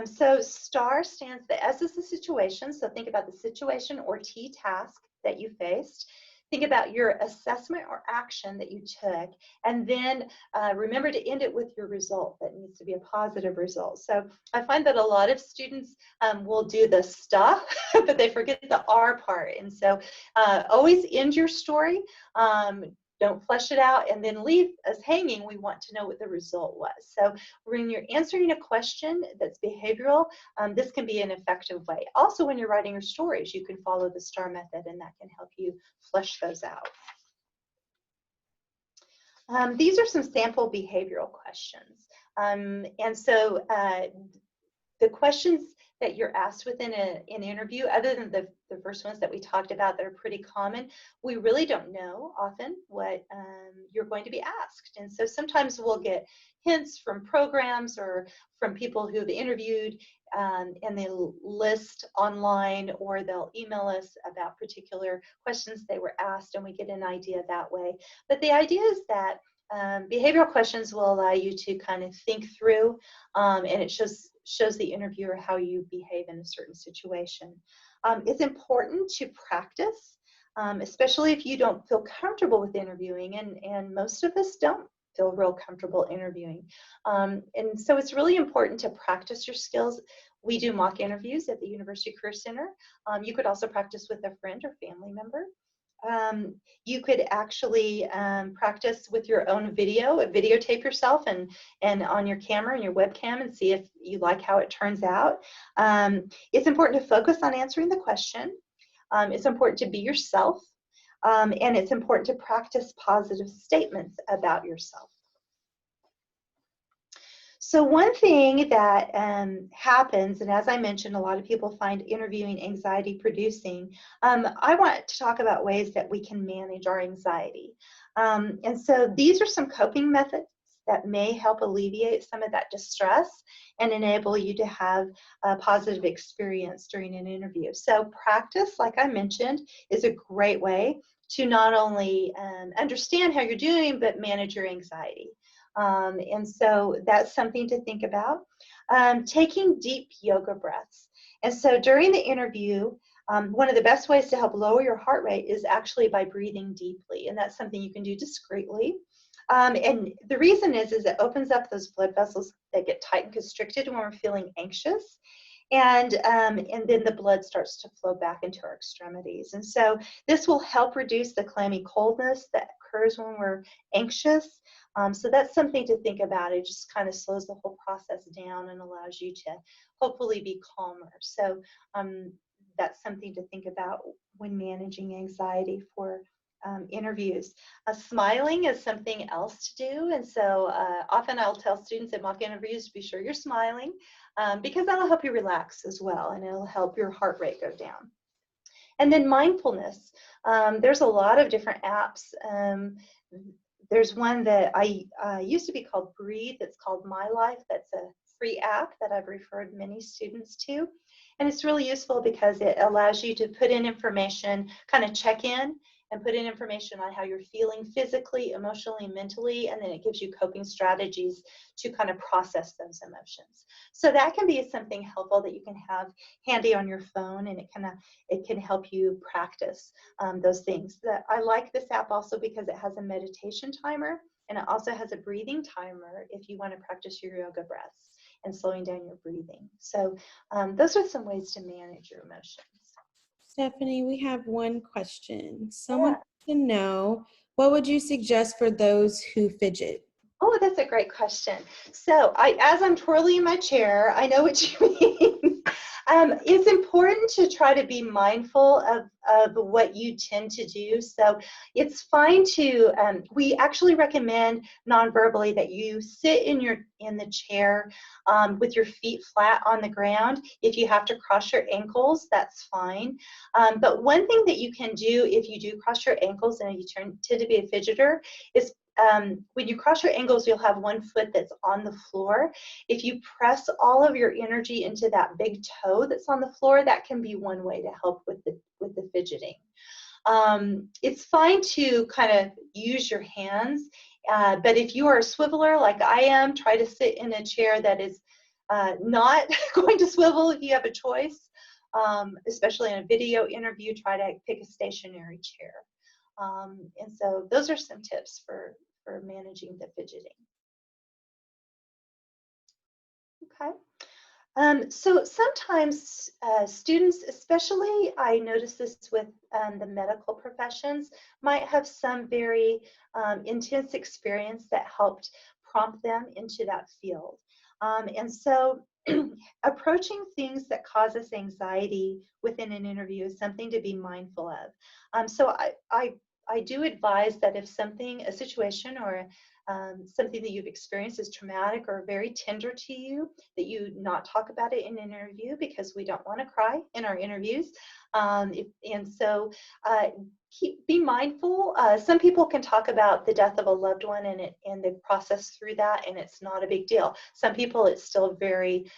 So STAR stands, the S is the situation. So think about the situation or T task that you faced. Think about your assessment or action that you took, and then remember to end it with your result. That needs to be a positive result. So I find that a lot of students will do the stuff, but they forget the R part. And so always end your story. Don't flesh it out and then leave us hanging. We want to know what the result was. So when you're answering a question that's behavioral, this can be an effective way. Also, when you're writing your stories, you can follow the STAR method, and that can help you flesh those out. These are some sample behavioral questions. And so the questions that you're asked within an interview, other than the first ones that we talked about that are pretty common, we really don't know often what you're going to be asked. And so sometimes we'll get hints from programs or from people who've interviewed, and they'll list online, or they'll email us about particular questions they were asked, and we get an idea that way. But the idea is that behavioral questions will allow you to kind of think through, and it shows the interviewer how you behave in a certain situation. It's important to practice, especially if you don't feel comfortable with interviewing, and most of us don't feel real comfortable interviewing. And so it's really important to practice your skills. We do mock interviews at the University Career Center. You could also practice with a friend or family member. You could actually practice with your own videotape yourself and on your camera and your webcam, and see if you like how it turns out. It's important to focus on answering the question. It's important to be yourself, and it's important to practice positive statements about yourself. So one thing that happens, and as I mentioned, a lot of people find interviewing anxiety producing. I want to talk about ways that we can manage our anxiety. And so these are some coping methods that may help alleviate some of that distress and enable you to have a positive experience during an interview. So practice, like I mentioned, is a great way to not only understand how you're doing, but manage your anxiety. And so that's something to think about. Taking deep yoga breaths. And so during the interview, one of the best ways to help lower your heart rate is actually by breathing deeply. And that's something you can do discreetly. And the reason is it opens up those blood vessels that get tight and constricted when we're feeling anxious. And then the blood starts to flow back into our extremities. And so this will help reduce the clammy coldness that occurs when we're anxious. So that's something to think about. It just kind of slows the whole process down and allows you to hopefully be calmer. So that's something to think about when managing anxiety for interviews. Smiling is something else to do. And so often I'll tell students at mock interviews to be sure you're smiling, because that'll help you relax as well, and it'll help your heart rate go down. And then mindfulness. There's a lot of different apps. There's one that I used to be called Breathe. It's called My Life. That's a free app that I've referred many students to. And it's really useful because it allows you to put in information, kind of check in, and put in information on how you're feeling physically, emotionally, mentally, and then it gives you coping strategies to kind of process those emotions. So that can be something helpful that you can have handy on your phone, and it can help you practice those things. I like this app also because it has a meditation timer, and it also has a breathing timer if you want to practice your yoga breaths and slowing down your breathing. So those are some ways to manage your emotions. Stephanie, we have one question. Someone wants to know, what would you suggest for those who fidget? Oh, that's a great question. So as I'm twirling in my chair, I know what you mean. It's important to try to be mindful of what you tend to do. So it's fine to, we actually recommend non-verbally that you sit in the chair with your feet flat on the ground. If you have to cross your ankles, that's fine. But one thing that you can do if you do cross your ankles and you tend to be a fidgeter is when you cross your ankles, you'll have one foot that's on the floor. If you press all of your energy into that big toe that's on the floor, that can be one way to help with the fidgeting. It's fine to kind of use your hands, but if you are a swiveler like I am, try to sit in a chair that is not going to swivel if you have a choice. Especially in a video interview, try to pick a stationary chair. And so those are some tips for managing the fidgeting. Okay. So sometimes students, especially I notice this with the medical professions, might have some very intense experience that helped prompt them into that field. And so approaching things that cause us anxiety within an interview is something to be mindful of. So I do advise that if a situation or something that you've experienced is traumatic or very tender to you, that you not talk about it in an interview, because we don't want to cry in our interviews. And so be mindful. Some people can talk about the death of a loved one and the process through that, and it's not a big deal. Some people, it's still very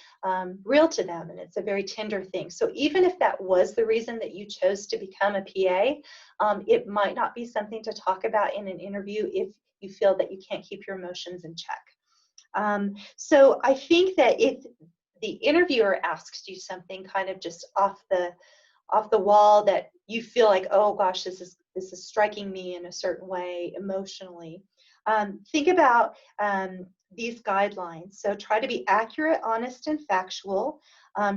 real to them, and it's a very tender thing. So even if that was the reason that you chose to become a PA, it might not be something to talk about in an interview if you feel that you can't keep your emotions in check. So I think that if the interviewer asks you something kind of just off the wall that you feel like, oh gosh, this is striking me in a certain way emotionally, think about these guidelines. So try to be accurate, honest, and factual.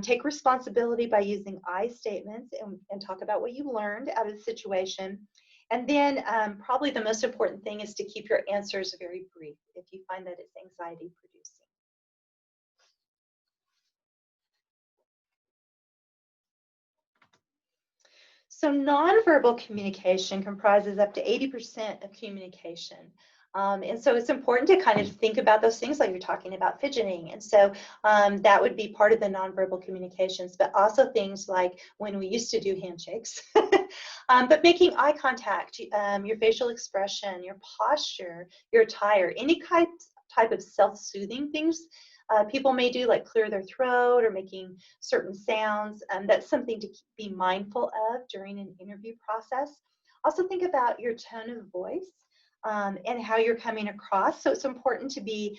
Take responsibility by using I statements and talk about what you learned out of the situation. And then probably the most important thing is to keep your answers very brief if you find that it's anxiety producing. So nonverbal communication comprises up to 80% of communication. And so it's important to kind of think about those things like you're talking about fidgeting. And so that would be part of the nonverbal communications, but also things like when we used to do handshakes, but making eye contact, your facial expression, your posture, your attire, any type of self-soothing things people may do, like clear their throat or making certain sounds. That's something to be mindful of during an interview process. Also think about your tone of voice and how you're coming across. So it's important to be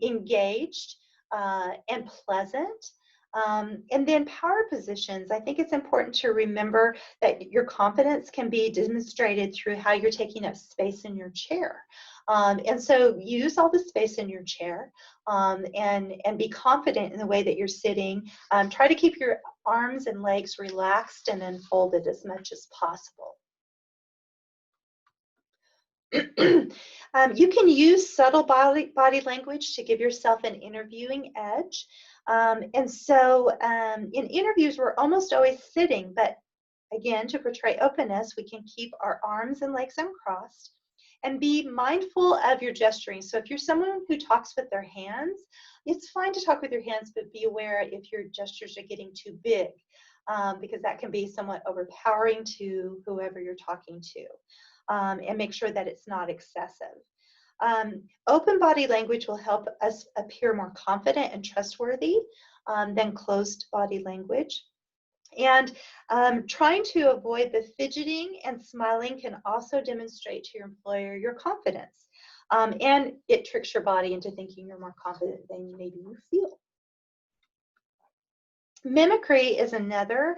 engaged and pleasant. And then power positions. I think it's important to remember that your confidence can be demonstrated through how you're taking up space in your chair. And so use all the space in your chair and be confident in the way that you're sitting. Try to keep your arms and legs relaxed and unfolded as much as possible. You can use subtle body language to give yourself an interviewing edge. And so in interviews, we're almost always sitting, but again, to portray openness, we can keep our arms and legs uncrossed and be mindful of your gesturing. So if you're someone who talks with their hands, it's fine to talk with your hands, but be aware if your gestures are getting too big, because that can be somewhat overpowering to whoever you're talking to. And make sure that it's not excessive. Open body language will help us appear more confident and trustworthy than closed body language. And trying to avoid the fidgeting and smiling can also demonstrate to your employer your confidence. And it tricks your body into thinking you're more confident than maybe you feel. Mimicry is another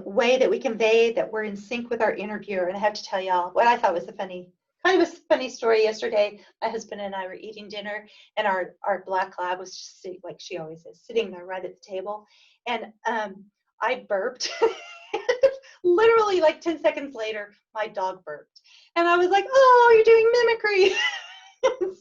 way that we convey that we're in sync with our interviewer. And I have to tell y'all what I thought was kind of a funny story yesterday. My husband and I were eating dinner, and our black lab was just sitting, like she always is, sitting there right at the table. And I burped. Literally like 10 seconds later, my dog burped. And I was like, oh, you're doing mimicry.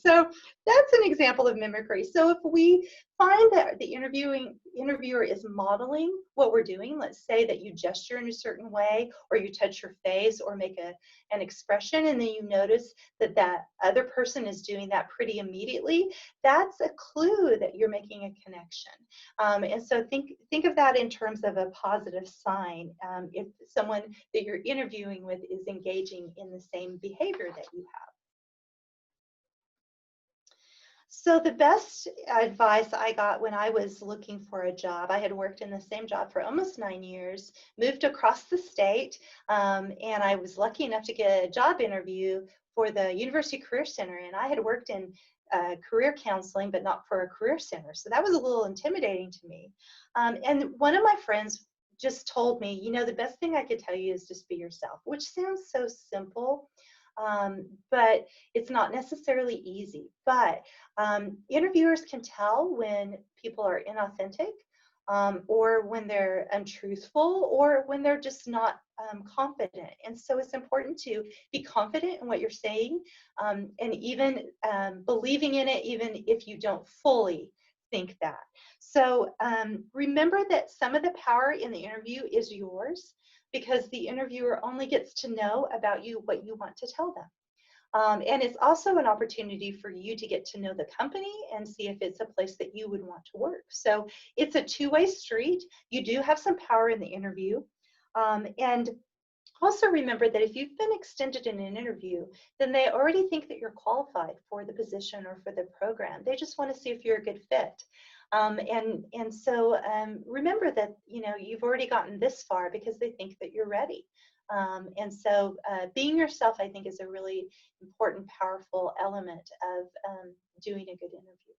So that's an example of mimicry. So if we find that the interviewer is modeling what we're doing, let's say that you gesture in a certain way, or you touch your face, or make an expression, and then you notice that that other person is doing that pretty immediately, that's a clue that you're making a connection. And so think of that in terms of a positive sign if someone that you're interviewing with is engaging in the same behavior that you have. So the best advice I got when I was looking for a job, I had worked in the same job for almost 9 years, moved across the state, and I was lucky enough to get a job interview for the University Career Center. And I had worked in career counseling, but not for a career center. So that was a little intimidating to me. And one of my friends just told me, you know, the best thing I could tell you is just be yourself, which sounds so simple. But it's not necessarily easy. But interviewers can tell when people are inauthentic, or when they're untruthful, or when they're just not confident. And so it's important to be confident in what you're saying, and even believing in it, even if you don't fully think that. So remember that some of the power in the interview is yours, because the interviewer only gets to know about you what you want to tell them. And it's also an opportunity for you to get to know the company and see if it's a place that you would want to work. So it's a two-way street. You do have some power in the interview. And also remember that if you've been extended in an interview, then they already think that you're qualified for the position or for the program. They just want to see if you're a good fit. And so remember that, you know, you've already gotten this far because they think that you're ready. And so being yourself, I think, is a really important, powerful element of doing a good interview.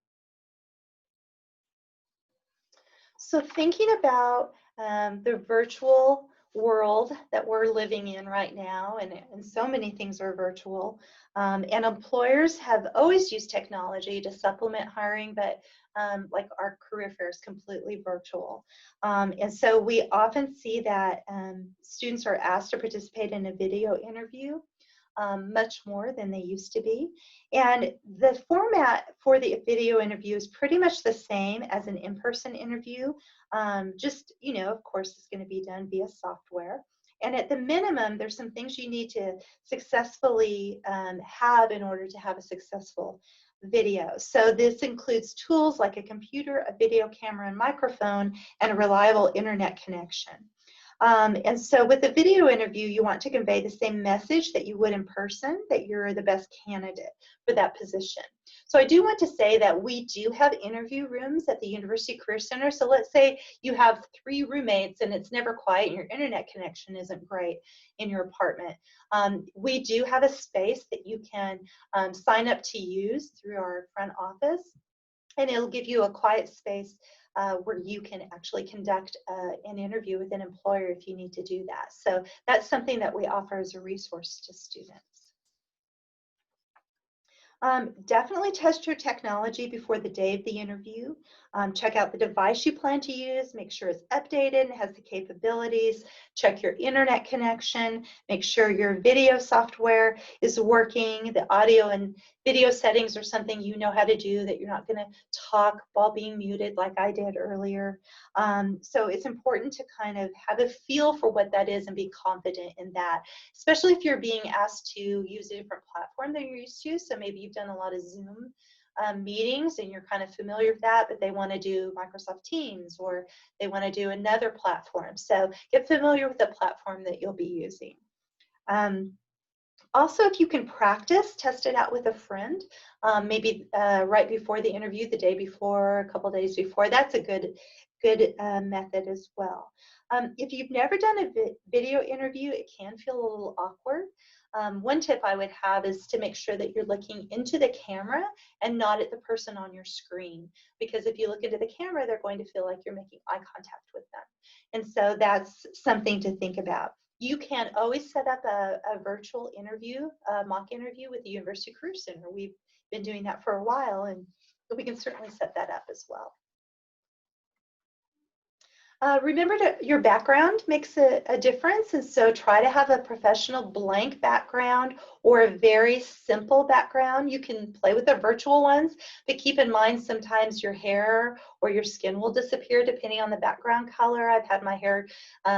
So thinking about the virtual world that we're living in right now, and so many things are virtual, and employers have always used technology to supplement hiring, but like our career fair is completely virtual. And so we often see that students are asked to participate in a video interview much more than they used to be. And the format for the video interview is pretty much the same as an in-person interview. Just, you know, of course, it's going to be done via software. And at the minimum, there's some things you need to successfully have in order to have a successful video. So this includes tools like a computer, a video camera and microphone, and a reliable internet connection. And so with a video interview, you want to convey the same message that you would in person, that you're the best candidate for that position. So I do want to say that we do have interview rooms at the University Career Center. So let's say you have 3 roommates and it's never quiet and your internet connection isn't great in your apartment. We do have a space that you can sign up to use through our front office, and it'll give you a quiet space where you can actually conduct an interview with an employer if you need to do that. So that's something that we offer as a resource to students. Definitely test your technology before the day of the interview. Check out the device you plan to use, make sure it's updated and has the capabilities. Check your internet connection, make sure your video software is working, the audio and video settings are something you know how to do, that you're not going to talk while being muted like I did earlier. So it's important to kind of have a feel for what that is and be confident in that, especially if you're being asked to use a different platform than you're used to. So maybe you've done a lot of Zoom meetings and you're kind of familiar with that, but they want to do Microsoft Teams or they want to do another platform. So get familiar with the platform that you'll be using. Also, if you can practice, test it out with a friend, maybe right before the interview, the day before, a couple days before. That's a good method as well. If you've never done a video interview, it can feel a little awkward. One tip I would have is to make sure that you're looking into the camera and not at the person on your screen, because if you look into the camera, they're going to feel like you're making eye contact with them. And so that's something to think about. You can always set up a virtual interview, a mock interview with the University Career Center. We've been doing that for a while, and we can certainly set that up as well. Remember your background makes a difference, and so try to have a professional blank background or a very simple background. You can play with the virtual ones, but keep in mind sometimes your hair or your skin will disappear depending on the background color. I've had my hair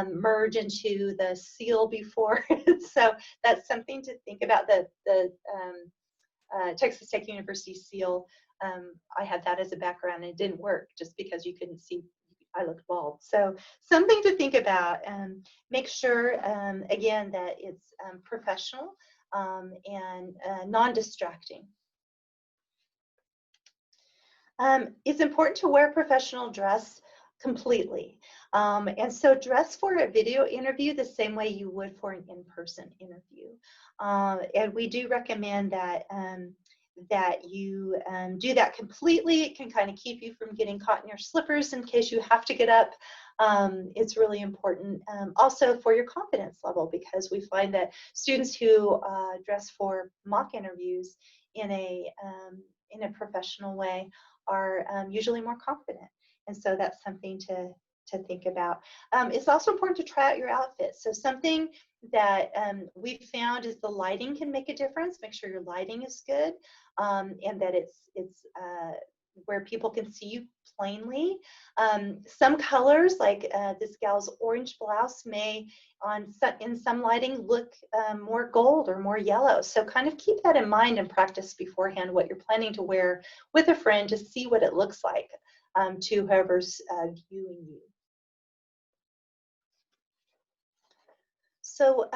merge into the seal before, so that's something to think about. The Texas Tech University seal, I had that as a background and it didn't work just because you couldn't see. I looked bald. So something to think about. Make sure, again, that it's professional and non-distracting. It's important to wear professional dress completely. And so dress for a video interview the same way you would for an in-person interview. And we do recommend that that you do that completely. It can kind of keep you from getting caught in your slippers in case you have to get up. It's really important also for your confidence level, because we find that students who dress for mock interviews in a professional way are usually more confident. And so that's something to think about. It's also important to try out your outfit. So something that we've found is the lighting can make a difference. Make sure your lighting is good and that it's where people can see you plainly. Some colors, like this gal's orange blouse, may in some lighting look more gold or more yellow. So kind of keep that in mind and practice beforehand what you're planning to wear with a friend to see what it looks like to whoever's viewing you. So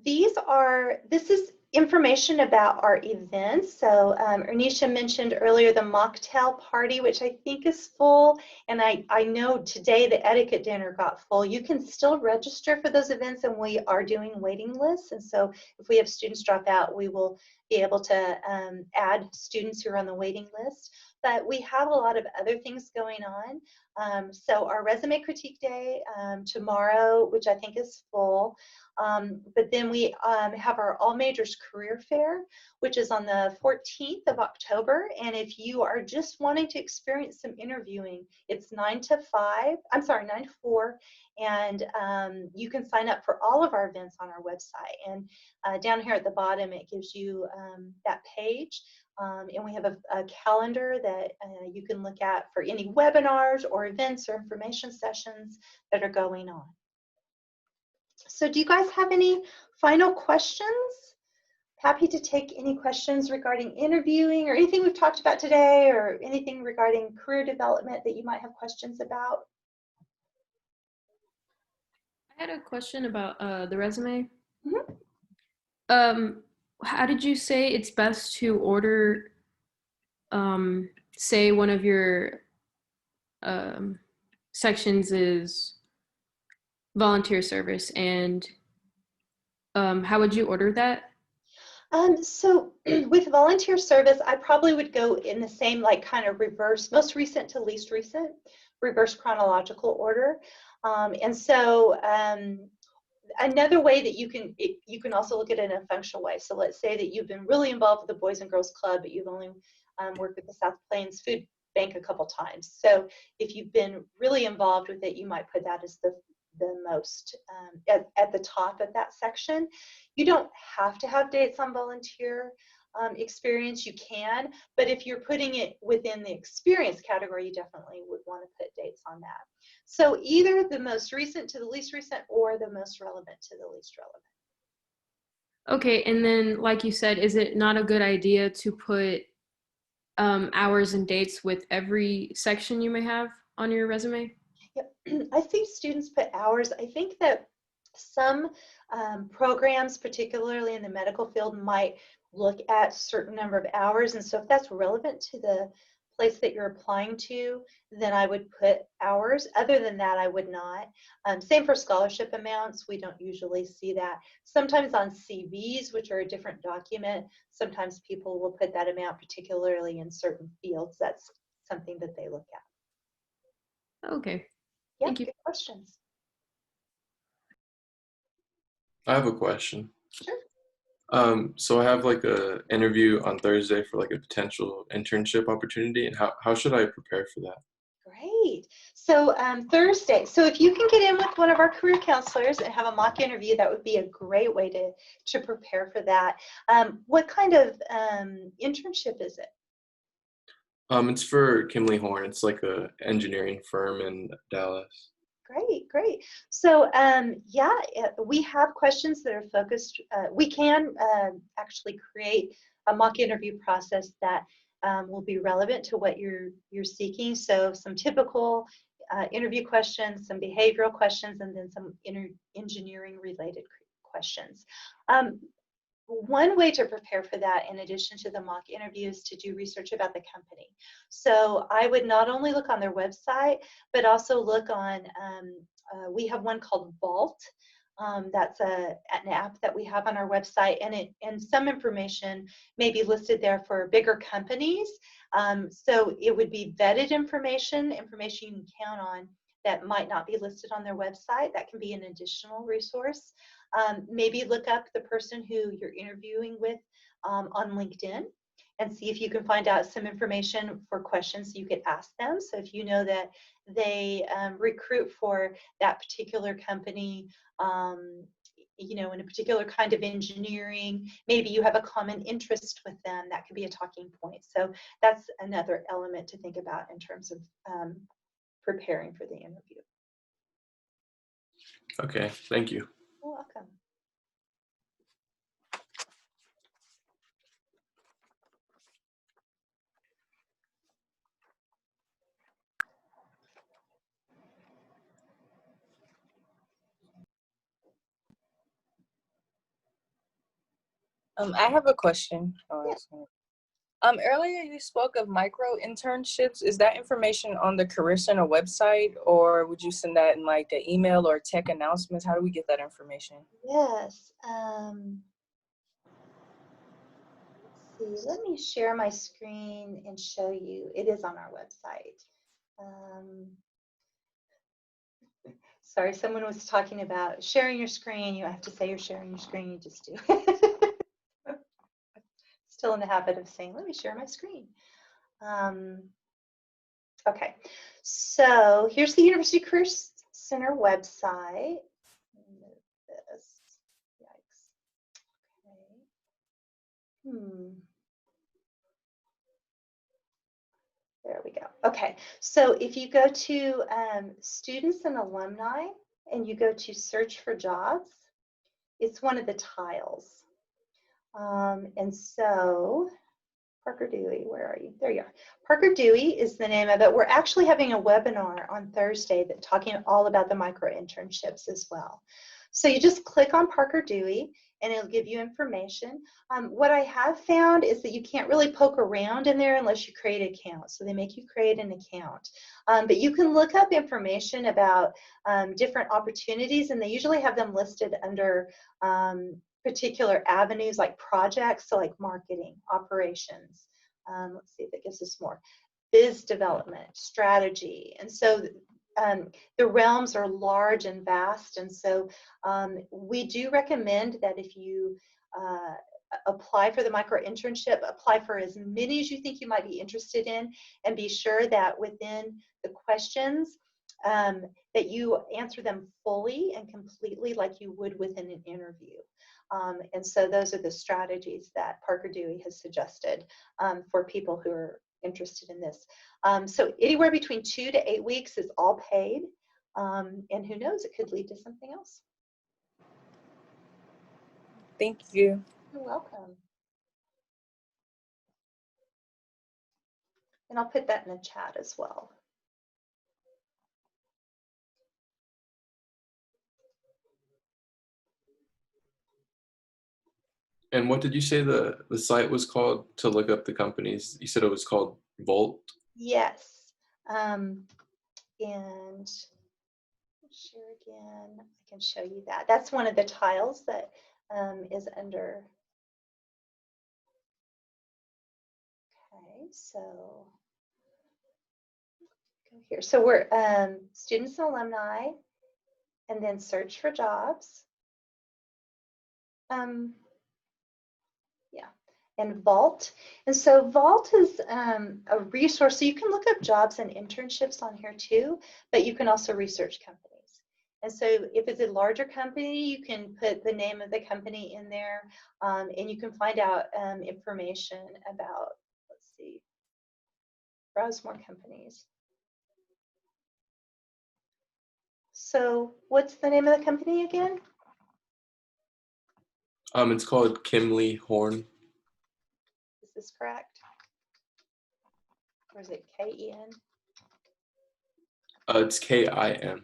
this is information about our events. So Ernisha mentioned earlier the mocktail party, which I think is full. And I know today the etiquette dinner got full. You can still register for those events, and we are doing waiting lists. And so if we have students drop out, we will be able to add students who are on the waiting list. But we have a lot of other things going on. So our resume critique day tomorrow, which I think is full. But then we have our All Majors Career Fair, which is on the 14th of October. And if you are just wanting to experience some interviewing, it's 9 to 4. And you can sign up for all of our events on our website. And down here at the bottom, it gives you that page. And we have a calendar that you can look at for any webinars or events or information sessions that are going on. So do you guys have any final questions? Happy to take any questions regarding interviewing or anything we've talked about today, or anything regarding career development that you might have questions about. I had a question about the resume. Mm-hmm. How did you say it's best to order, say one of your sections is volunteer service, and how would you order that? So with volunteer service, I probably would go in the same, like, kind of reverse, most recent to least recent, reverse chronological order. And so another way that you can also look at it in a functional way. So let's say that you've been really involved with the Boys and Girls Club, but you've only worked with the South Plains Food Bank a couple times. So if you've been really involved with it, you might put that as the most at the top of that section. You don't have to have dates on volunteer experience. You can, but if you're putting it within the experience category, you definitely would want to put dates on that. So either the most recent to the least recent, or the most relevant to the least relevant. Okay, and then like you said, is it not a good idea to put hours and dates with every section you may have on your resume? Yep. I see students put hours. I think that some programs, particularly in the medical field, might look at a certain number of hours. And so if that's relevant to the place that you're applying to, then I would put hours. Other than that, I would not. Same for scholarship amounts. We don't usually see that. Sometimes on CVs, which are a different document, sometimes people will put that amount, particularly in certain fields. That's something that they look at. Okay. Yeah, Thank you. good questions. I have a question. Sure. So I have like a interview on Thursday for like a potential internship opportunity, and how should I prepare for that? Great. So Thursday, so if you can get in with one of our career counselors and have a mock interview, that would be a great way to prepare for that. What kind of internship is it? It's for Kimley Horn. It's like a engineering firm in Dallas. Great, great. So yeah, we have questions that are focused. We can actually create a mock interview process that will be relevant to what you're seeking. So some typical interview questions, some behavioral questions, and then some engineering related questions. One way to prepare for that, in addition to the mock interview, is to do research about the company. So I would not only look on their website, but also look on, we have one called Vault. That's an app that we have on our website, and some information may be listed there for bigger companies. So it would be vetted information you can count on that might not be listed on their website. That can be an additional resource. Maybe look up the person who you're interviewing with on LinkedIn and see if you can find out some information for questions you could ask them. So if you know that they recruit for that particular company, you know, in a particular kind of engineering, maybe you have a common interest with them, that could be a talking point. So that's another element to think about in terms of preparing for the interview. Okay, thank you. You're welcome. I have a question. Oh, Yeah. that's gonna- Earlier you spoke of micro internships. Is that information on the Career Center website, or would you send that in like an email or tech announcements? How do we get that information? Yes. Let's see. Let me share my screen and show you. It is on our website. Sorry, someone was talking about sharing your screen. You have to say you're sharing your screen. You just do. Still in the habit of saying, let me share my screen. Okay, so here's the University Career Center website. Move this. Yikes. Okay. There we go. Okay, so if you go to students and alumni and you go to search for jobs, it's one of the tiles. And so Parker Dewey, where are you? There you are. Parker Dewey is the name of it. We're actually having a webinar on Thursday that talking all about the micro internships as well. So you just click on Parker Dewey and it'll give you information. What I have found is that you can't really poke around in there unless you create an account. So they make you create an account. But you can look up information about different opportunities, and they usually have them listed under particular avenues like projects, so like marketing, operations. Let's see if it gives us more. Biz development, strategy. And so the realms are large and vast, and so we do recommend that if you apply for the micro internship, apply for as many as you think you might be interested in, and be sure that within the questions that you answer them fully and completely like you would within an interview. And so those are the strategies that Parker Dewey has suggested for people who are interested in this. So anywhere between 2 to 8 weeks is all paid, and who knows, it could lead to something else. Thank you. You're welcome. And I'll put that in the chat as well. And what did you say the site was called to look up the companies? You said it was called Volt? Yes. And share again, I can show you that. That's one of the tiles that is under. Okay, so go here. So we're students and alumni, and then search for jobs. Yeah, and Vault. And so Vault is a resource, so you can look up jobs and internships on here too, but you can also research companies. And so if it's a larger company, you can put the name of the company in there, and you can find out information about, let's see, browse more companies. So what's the name of the company again? It's called Kimley Horn. Is this correct? Or is it K-E-N? It's KIM.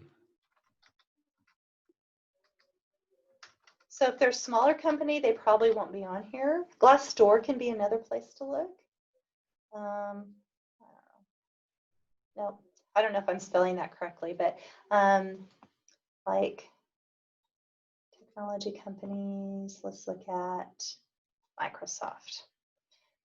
So if they're a smaller company, they probably won't be on here. Glassdoor can be another place to look. I don't know. No, I don't know if I'm spelling that correctly, but like technology companies, let's look at Microsoft.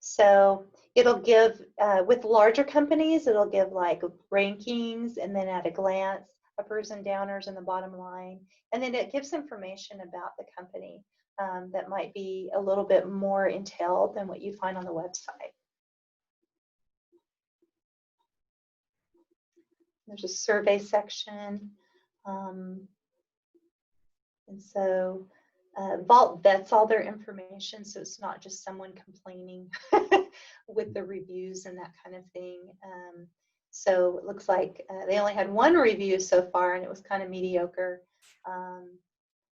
So it'll give, with larger companies, it'll give like rankings and then at a glance, uppers and downers in the bottom line. And then it gives information about the company that might be a little bit more entailed than what you find on the website. There's a survey section. And so Vault vets all their information, so it's not just someone complaining with the reviews and that kind of thing. So it looks like they only had one review so far, and it was kind of mediocre.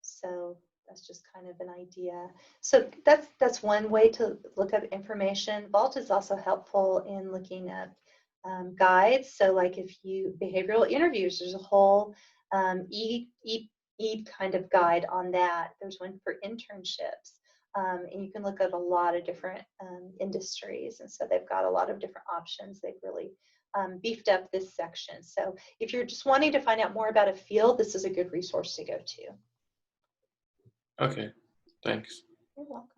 So that's just kind of an idea. So that's one way to look up information. Vault is also helpful in looking up guides. So like if you behavioral interviews, there's a whole kind of guide on that. There's one for internships, and you can look at a lot of different industries, and so they've got a lot of different options. They've really beefed up this section. So if you're just wanting to find out more about a field, this is a good resource to go to. Okay, thanks. You're welcome.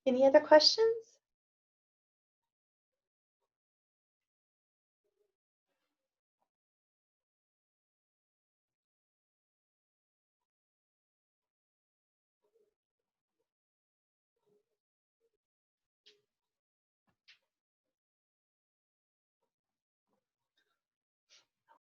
Any other questions?